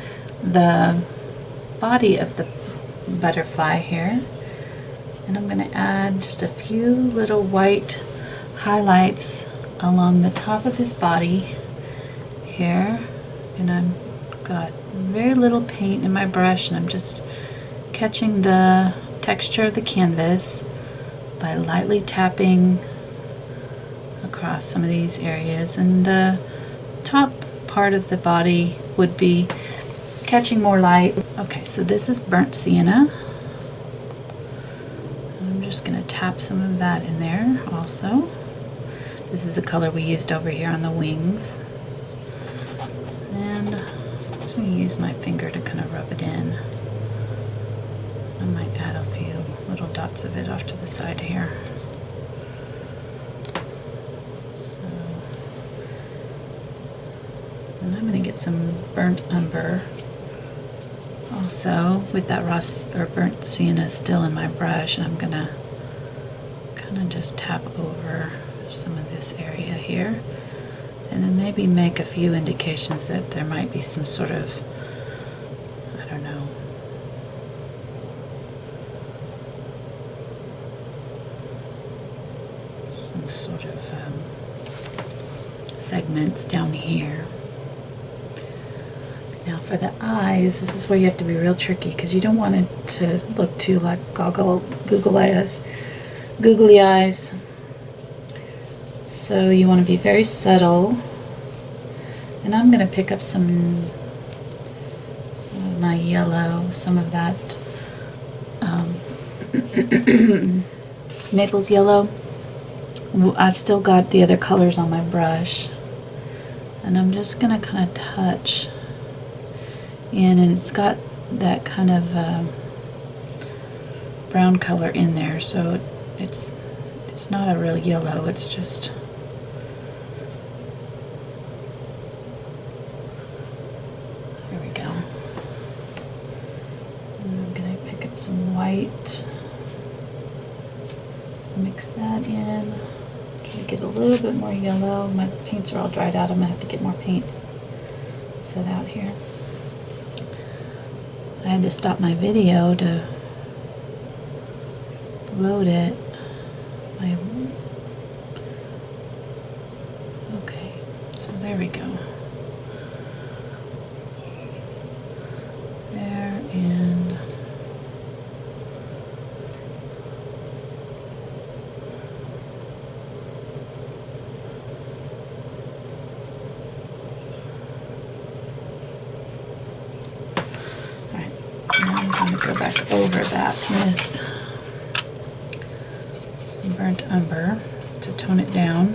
the body of the butterfly here, and I'm going to add just a few little white highlights along the top of his body here, and I've got very little paint in my brush, and I'm just catching the texture of the canvas by lightly tapping across across some of these areas, and the top part of the body would be catching more light. Okay, so this is burnt sienna. I'm just going to tap some of that in there also. This is the color we used over here on the wings. And I'm just going to use my finger to kind of rub it in. I might add a few little dots of it off to the side here. So, and I'm going to get some burnt umber also with that burnt sienna still in my brush, and I'm going to kind of just tap over some of this area here, and then maybe make a few indications that there might be some sort of, I don't know, some sort of segments down here. Now for the eyes, this is where you have to be real tricky, because you don't want it to look too like googly eyes. So you want to be very subtle. And I'm going to pick up some of my yellow, some of that Naples yellow. I've still got the other colors on my brush. And I'm just going to kind of touch in, and it's got that kind of brown color in there, so it's not a real yellow, it's just here we go. And I'm going to pick up some white, mix that in, try to get a little bit more yellow. My paints are all dried out, I'm going to have to get more paints set out here. I had to stop my video to load it. Okay, so there we go. There, and I'm going to go back over that with some burnt umber to tone it down,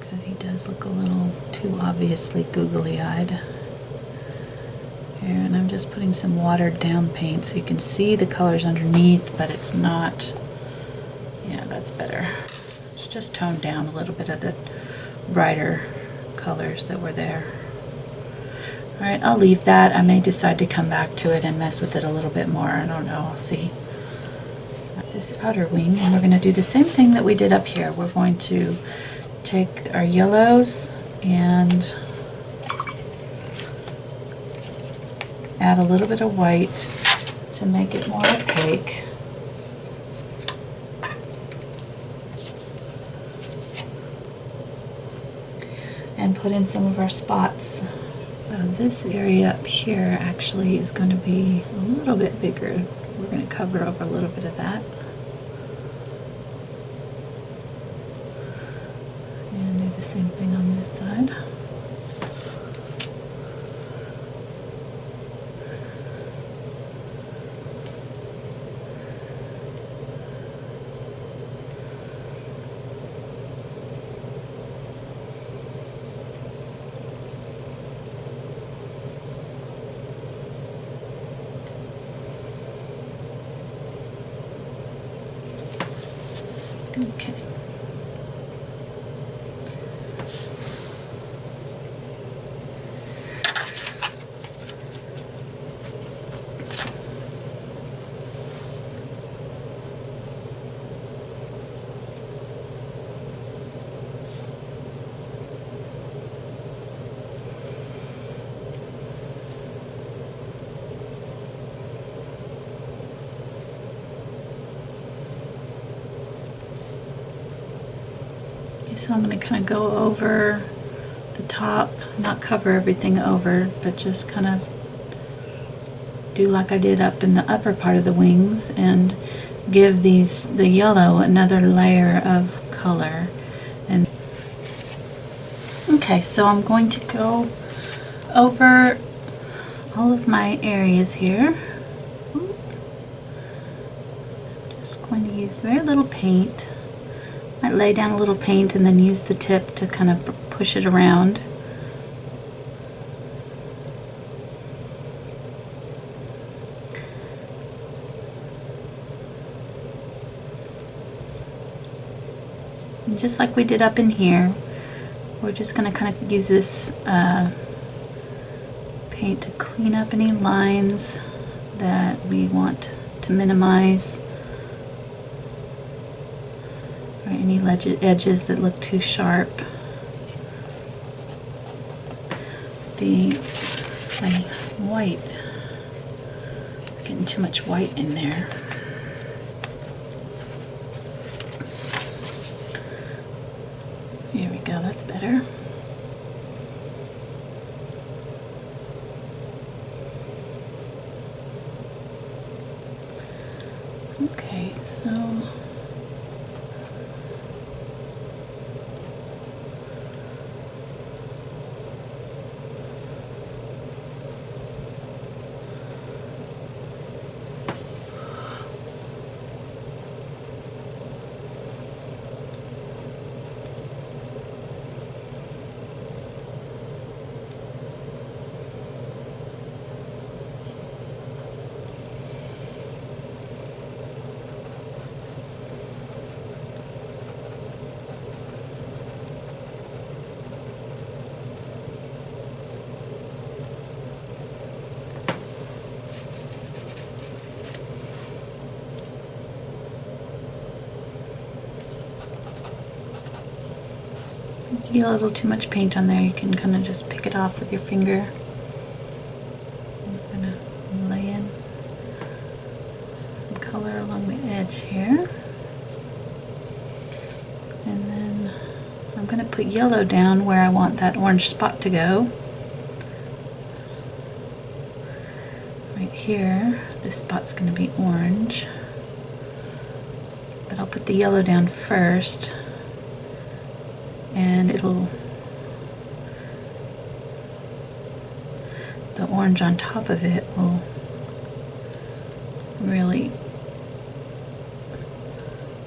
because he does look a little too obviously googly-eyed. Here, and I'm just putting some watered down paint so you can see the colors underneath, but it's not, yeah, that's better. It's just toned down a little bit of the brighter colors that were there. Alright, I'll leave that. I may decide to come back to it and mess with it a little bit more. I don't know. I'll see. This outer wing, and we're going to do the same thing that we did up here. We're going to take our yellows and add a little bit of white to make it more opaque. And put in some of our spots. This area up here actually is going to be a little bit bigger. We're going to cover over a little bit of that. And do the same thing on this side. Okay. So I'm going to kind of go over the top, not cover everything over, but just kind of do like I did up in the upper part of the wings, and give the yellow another layer of color. And okay, so I'm going to go over all of my areas here. Just going to use very little paint. Might lay down a little paint and then use the tip to kind of push it around. And just like we did up in here, we're just going to kind of use this paint to clean up any lines that we want to minimize, or any edges that look too sharp. The white, getting too much white in there. Here we go, that's better. Okay, so if you get a little too much paint on there, you can kind of just pick it off with your finger. I'm going to lay in some color along the edge here. And then I'm going to put yellow down where I want that orange spot to go. Right here, this spot's going to be orange. But I'll put the yellow down first, and the orange on top of it will really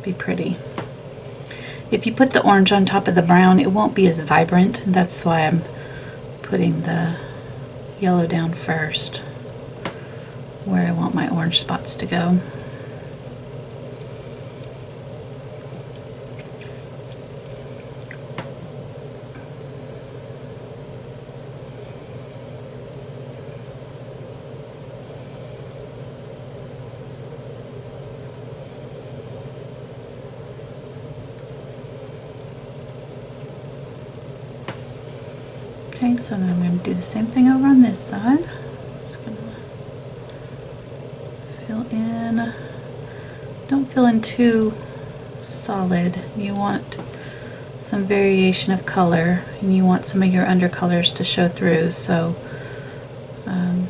be pretty. If you put the orange on top of the brown, it won't be as vibrant, and that's why I'm putting the yellow down first where I want my orange spots to go. Okay, so then I'm going to do the same thing over on this side. Just going to fill in. Don't fill in too solid. You want some variation of color, and you want some of your undercolors to show through. So I'm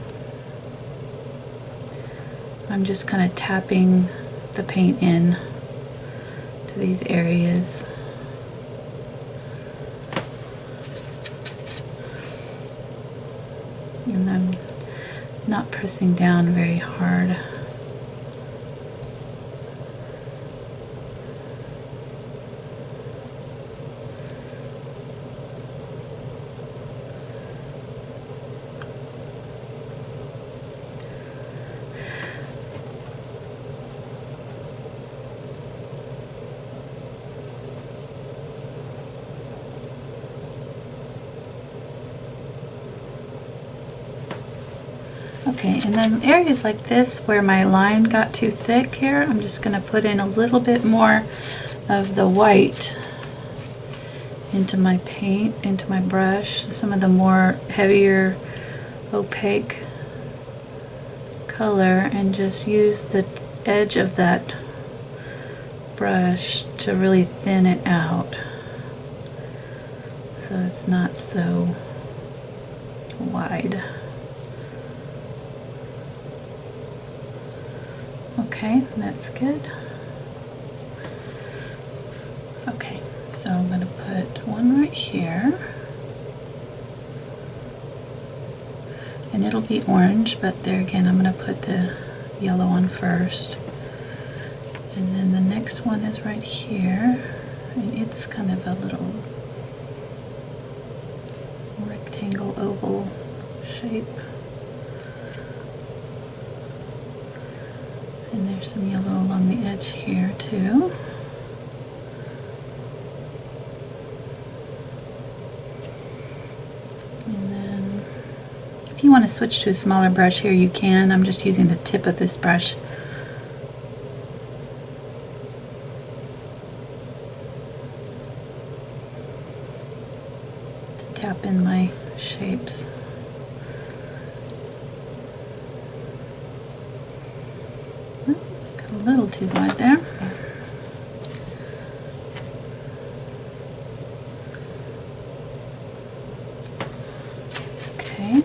just kind of tapping the paint in to these areas. And I'm not pressing down very hard. Okay, and then areas like this where my line got too thick here, I'm just going to put in a little bit more of the white into my paint, into my brush, some of the more heavier opaque color, and just use the edge of that brush to really thin it out so it's not so wide. Okay, that's good. Okay, so I'm going to put one right here. And it'll be orange, but there again, I'm going to put the yellow on first. And then the next one is right here. And it's kind of a little rectangle oval shape. And there's some yellow along the edge here too. And then if you want to switch to a smaller brush here, you can. I'm just using the tip of this brush. To tap in my shapes. Got a little too wide there. Okay.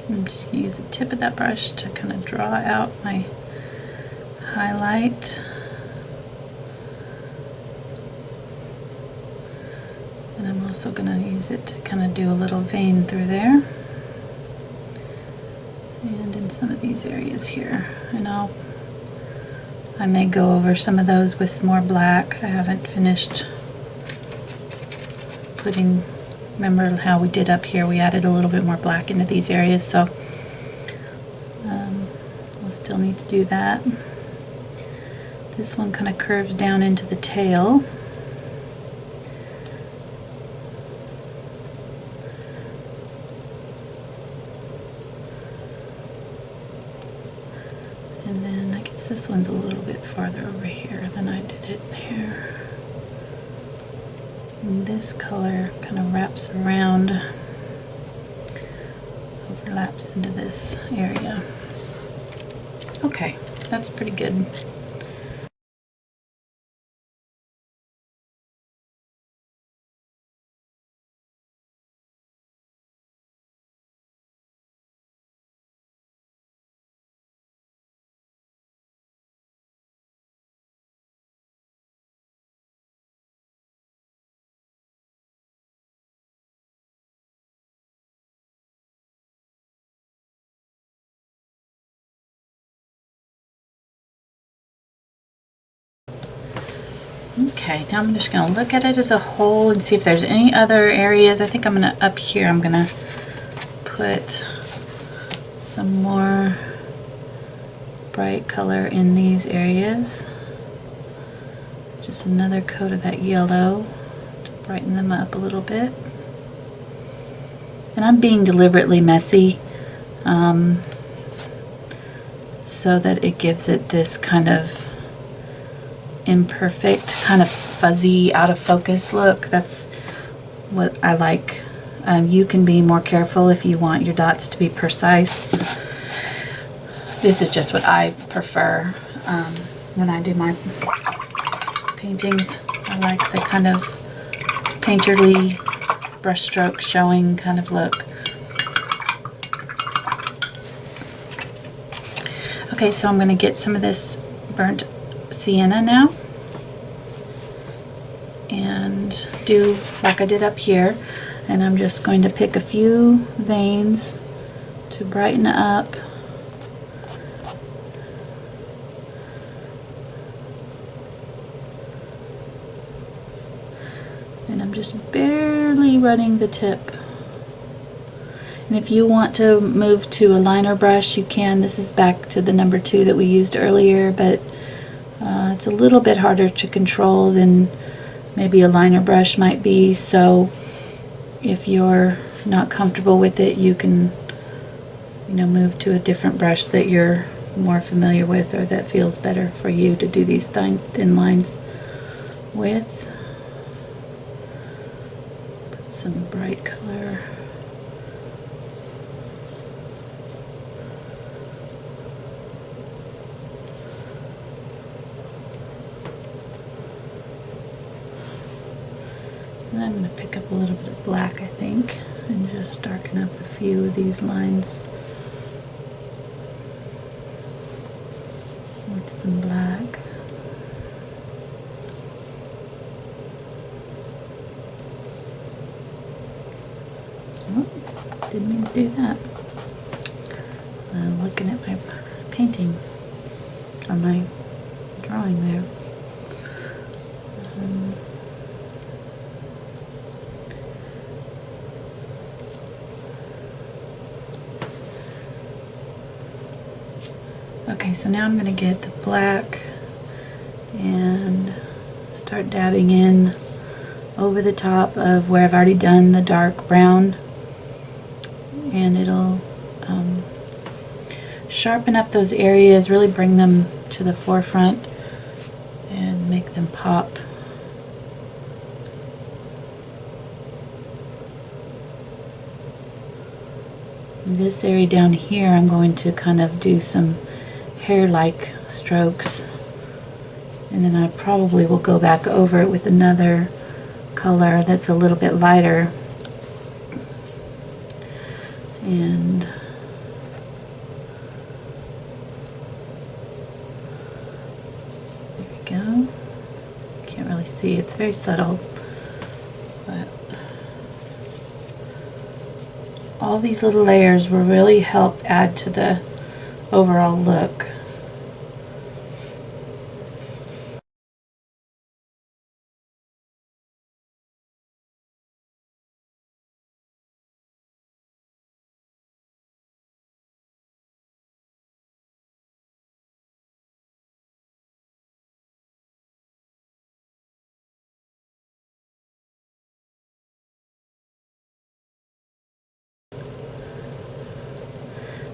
I'm just going to use the tip of that brush to kind of draw out my highlight. And I'm also going to use it to kind of do a little vein through there. And in some of these areas here. And I may go over some of those with more black. I haven't finished putting. Remember how we did up here, we added a little bit more black into these areas, so we'll still need to do that. This one kind of curves down into the tail. And then I guess this one's a little bit farther over here than I did it here. And this color kind of wraps around, overlaps into this area. Okay, that's pretty good. Okay, now I'm just going to look at it as a whole and see if there's any other areas. I think I'm going to, up here, I'm going to put some more bright color in these areas. Just another coat of that yellow to brighten them up a little bit. And I'm being deliberately messy so that it gives it this kind of imperfect, kind of fuzzy, out of focus look. That's what I like. You can be more careful if you want your dots to be precise. This is just what I prefer when I do my paintings. I like the kind of painterly brushstroke showing kind of look. Okay, so I'm going to get some of this burnt sienna now and do like I did up here, and I'm just going to pick a few veins to brighten up. And I'm just barely running the tip. And if you want to move to a liner brush, you can. This is back to the number 2 that we used earlier, but it's a little bit harder to control than maybe a liner brush might be. So if you're not comfortable with it, you can, move to a different brush that you're more familiar with or that feels better for you to do these thin lines with. Put some bright color. And I'm going to pick up a little bit of black, I think, and just darken up a few of these lines with some black. Oh, didn't mean to do that. I'm looking at my painting, or my drawing there. Okay, so now I'm going to get the black and start dabbing in over the top of where I've already done the dark brown, and it'll sharpen up those areas, really bring them to the forefront and make them pop. In this area down here, I'm going to kind of do some hair-like strokes, and then I probably will go back over it with another color that's a little bit lighter. And there we go. Can't really see, it's very subtle, but all these little layers will really help add to the overall look.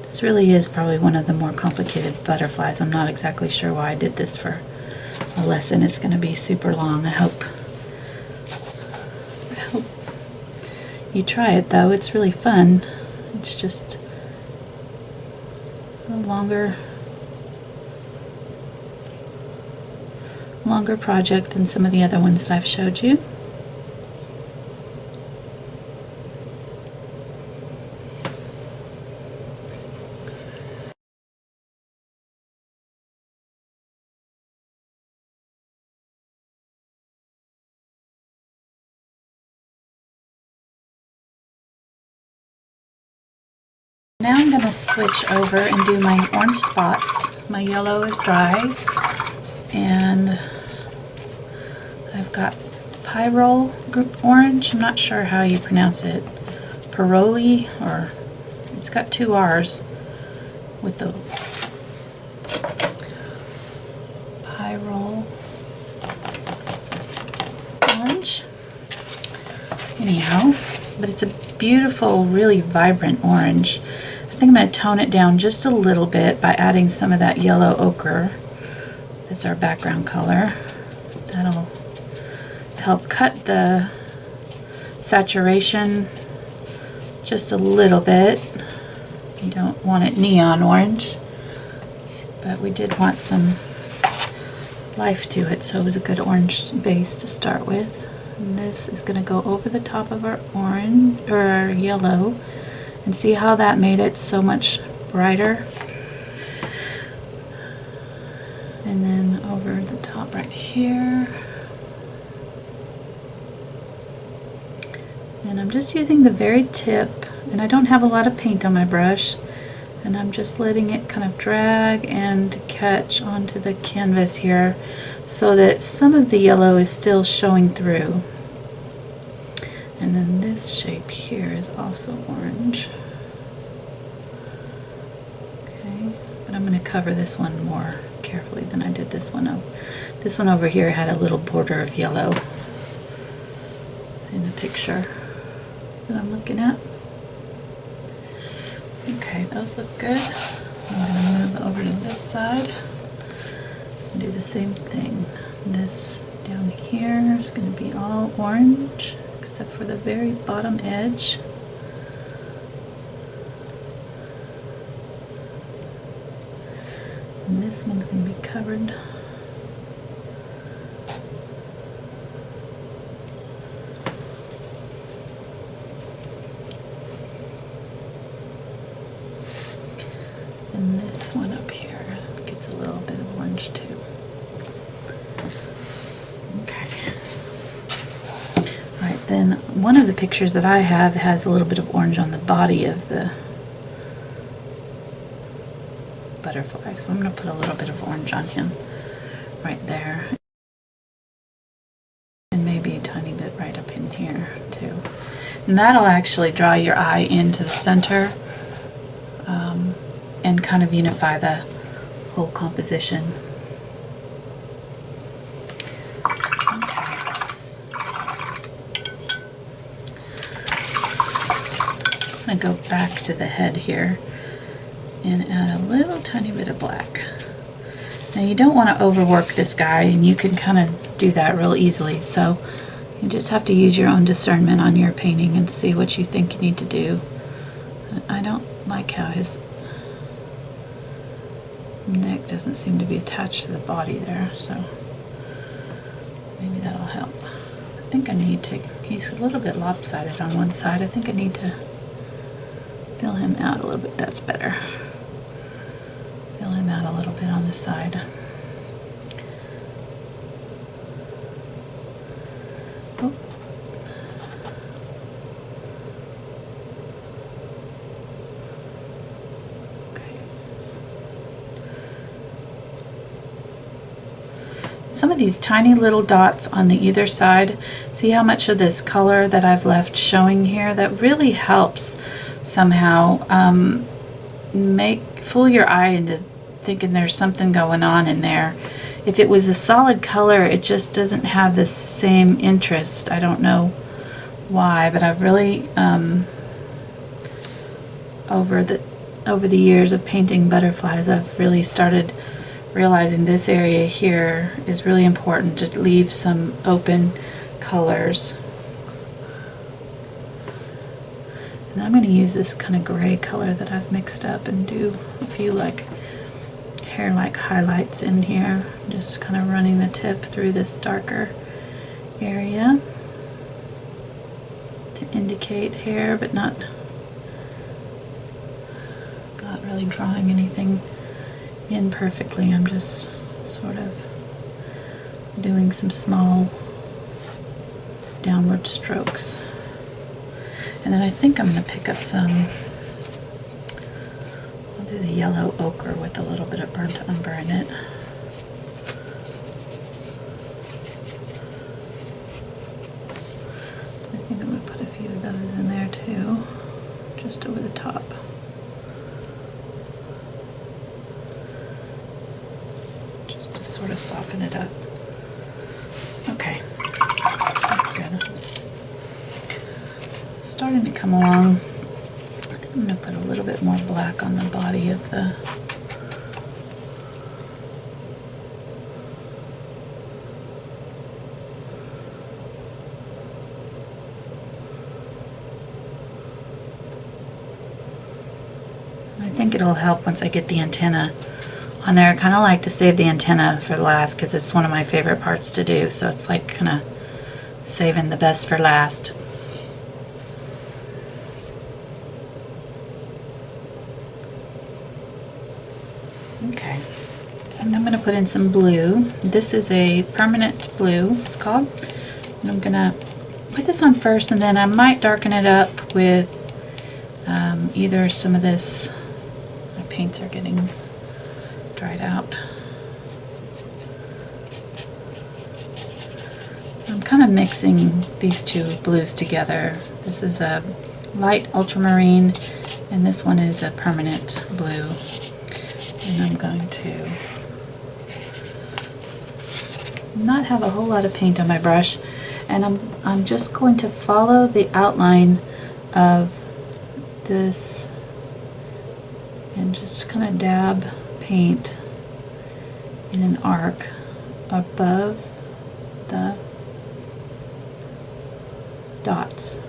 This really is probably one of the more complicated butterflies. I'm not exactly sure why I did this for a lesson. It's going to be super long. I hope you try it though. It's really fun. It's just a longer project than some of the other ones that I've showed you. Now I'm going to switch over and do my orange spots. My yellow is dry, and I've got Pyrrole orange. I'm not sure how you pronounce it. Pyrrole, or it's got 2 R's with the Pyrrole orange. Anyhow, but it's a beautiful, really vibrant orange. I think I'm going to tone it down just a little bit by adding some of that yellow ochre. That's our background color. That'll help cut the saturation just a little bit. You don't want it neon orange, but we did want some life to it, so it was a good orange base to start with. And this is going to go over the top of our orange, or our yellow, and see how that made it so much brighter. And then over the top right here. And I'm just using the very tip, and I don't have a lot of paint on my brush, and I'm just letting it kind of drag and catch onto the canvas here so that some of the yellow is still showing through. And then this shape here is also orange. I'm going to cover this one more carefully than I did this one. This one over here had a little border of yellow in the picture that I'm looking at. Okay, those look good. I'm going to move over to this side and do the same thing. This down here is going to be all orange except for the very bottom edge. And this one's going to be covered. And this one up here gets a little bit of orange too. Okay. Alright, then one of the pictures that I have has a little bit of orange on the body of the butterfly, so I'm going to put a little bit of orange on him right there, and maybe a tiny bit right up in here too. And that'll actually draw your eye into the center and kind of unify the whole composition. Okay. I'm going to go back to the head here and add a little tiny bit of black. Now you don't want to overwork this guy, and you can kind of do that real easily, so you just have to use your own discernment on your painting and see what you think you need to do. I don't like how his neck doesn't seem to be attached to the body there, so maybe that'll help. I think I need to, he's a little bit lopsided on one side. I think I need to fill him out a little bit. That's better. Fill him out a little bit on the side. Oh. Okay. Some of these tiny little dots on the either side, see how much of this color that I've left showing here? That really helps somehow fool your eye into thinking there's something going on in there. If it was a solid color, it just doesn't have the same interest. I don't know why, but I've really over the years of painting butterflies, I've really started realizing this area here is really important to leave some open colors. And I'm going to use this kind of gray color that I've mixed up and do a few like hair-like highlights in here, just kind of running the tip through this darker area to indicate hair, but not really drawing anything in perfectly. I'm just sort of doing some small downward strokes. And then I think I'm going to pick up some, I'll do the yellow ochre with a little bit of burnt umber in it. I think I'm going to put a few of those in there too, just over the top. Just to sort of soften it up. Okay, that's good. Starting to come along. I think I'm going to put a little bit more black on the body of the I think it'll help once I get the antenna on there. I kind of like to save the antenna for last because it's one of my favorite parts to do, so it's like kind of saving the best for last. Okay, and I'm going to put in some blue. This is a permanent blue, it's called. And I'm going to put this on first, and then I might darken it up with either some of this. My paints are getting dried out. I'm kind of mixing these two blues together. This is a light ultramarine, and this one is a permanent blue. And I'm going to not have a whole lot of paint on my brush, and I'm just going to follow the outline of this and just kind of dab paint in an arc above the dots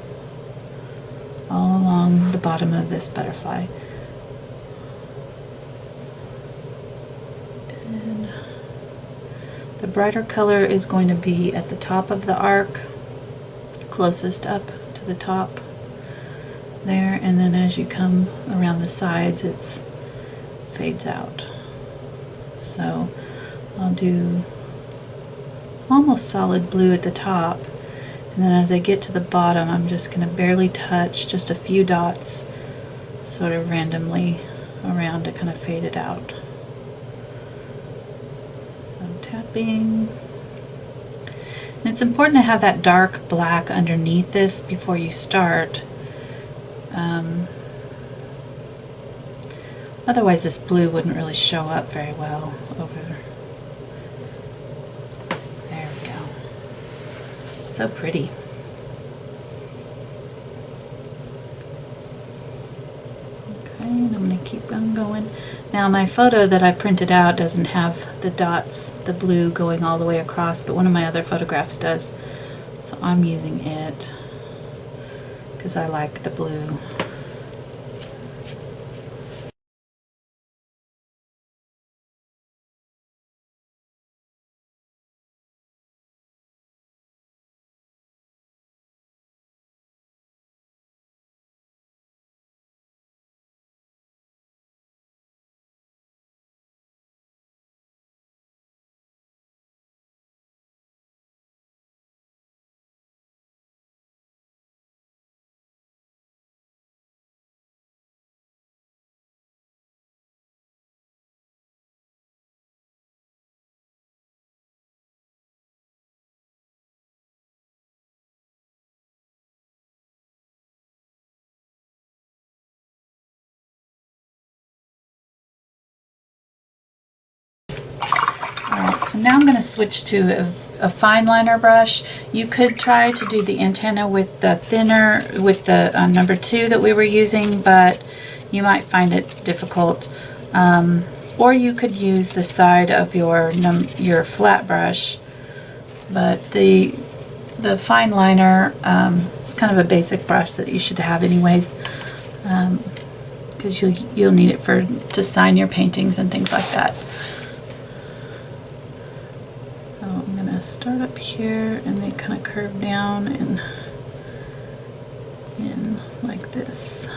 all along the bottom of this butterfly. And the brighter color is going to be at the top of the arc, closest up to the top there, and then as you come around the sides it fades out. So I'll do almost solid blue at the top, and then as I get to the bottom I'm just going to barely touch just a few dots sort of randomly around to kind of fade it out. So I'm tapping. And it's important to have that dark black underneath this before you start. Otherwise this blue wouldn't really show up very well over there. There we go. So pretty. Okay, and I'm going to keep on going. Now my photo that I printed out doesn't have the dots, the blue going all the way across, but one of my other photographs does. So I'm using it because I like the blue. Alright, so now I'm going to switch to a fine liner brush. You could try to do the antenna with the thinner, with the number 2 that we were using, but you might find it difficult. Or you could use the side of your flat brush, but the fine liner is kind of a basic brush that you should have anyways, because you'll need it to sign your paintings and things like that. Start up here and they kind of curve down and in like this.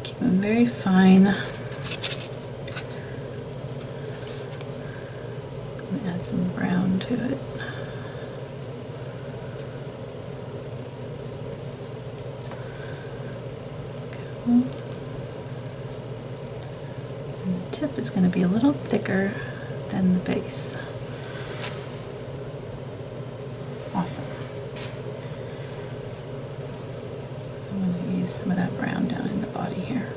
Keep them very fine. I'm going to add some brown to it. Okay. Tip is going to be a little thicker than the base. Awesome. I'm going to use some of that brown down in the body here.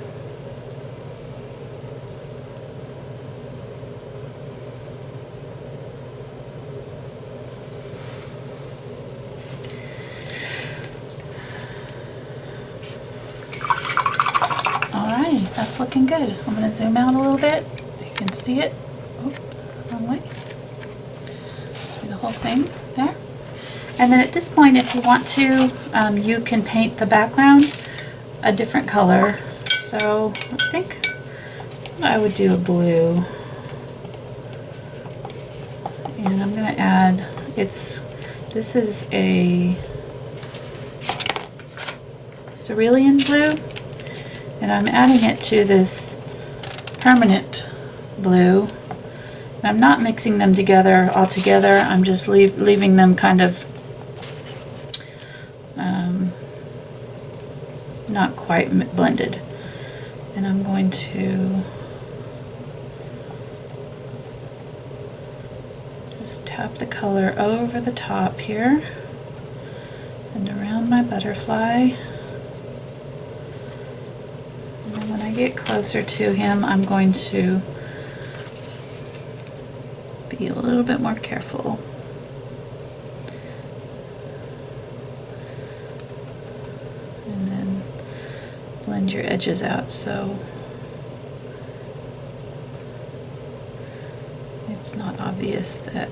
That's looking good. I'm going to zoom out a little bit. You can see it. Oh, wrong way. See the whole thing there. And then at this point, if you want to, you can paint the background a different color. So I think I would do a blue. And I'm going to add, this is a Cerulean blue. And I'm adding it to this permanent blue. And I'm not mixing them together all together. I'm just leaving them kind of not quite blended. And I'm going to just tap the color over the top here. and around my butterfly. And then when I get closer to him, I'm going to be a little bit more careful. And then blend your edges out so it's not obvious that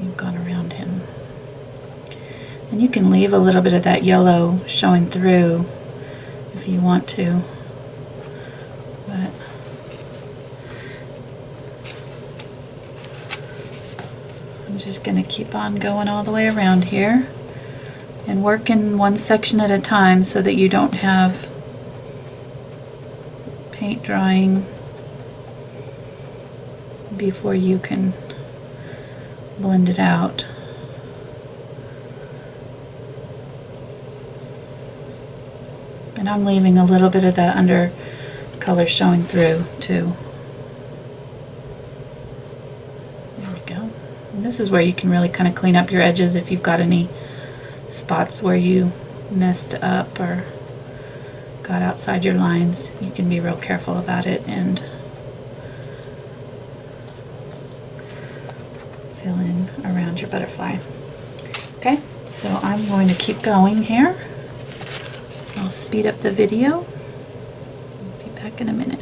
you've gone around him. And you can leave a little bit of that yellow showing through if you want to, but I'm just going to keep on going all the way around here and work in one section at a time so that you don't have paint drying before you can blend it out. And I'm leaving a little bit of that under color showing through too. There we go. And this is where you can really kind of clean up your edges if you've got any spots where you messed up or got outside your lines. You can be real careful about it and fill in around your butterfly. Okay, so I'm going to keep going here. I'll speed up the video. I'll be back in a minute.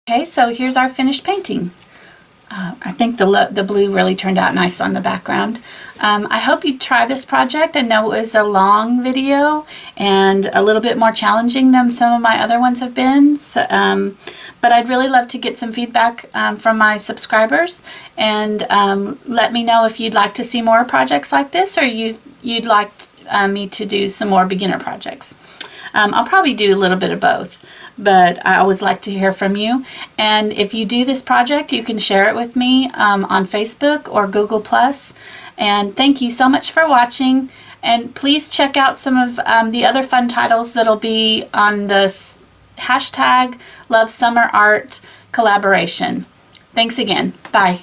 Okay, so here's our finished painting. I think the blue really turned out nice on the background. I hope you try this project. I know it was a long video and a little bit more challenging than some of my other ones have been. So, but I'd really love to get some feedback from my subscribers, and let me know if you'd like to see more projects like this, or you'd like me to do some more beginner projects. I'll probably do a little bit of both, but I always like to hear from you. And if you do this project, you can share it with me on Facebook or Google+. And thank you so much for watching. And please check out some of the other fun titles that'll be on the #LoveSummerArt collaboration. Thanks again. Bye.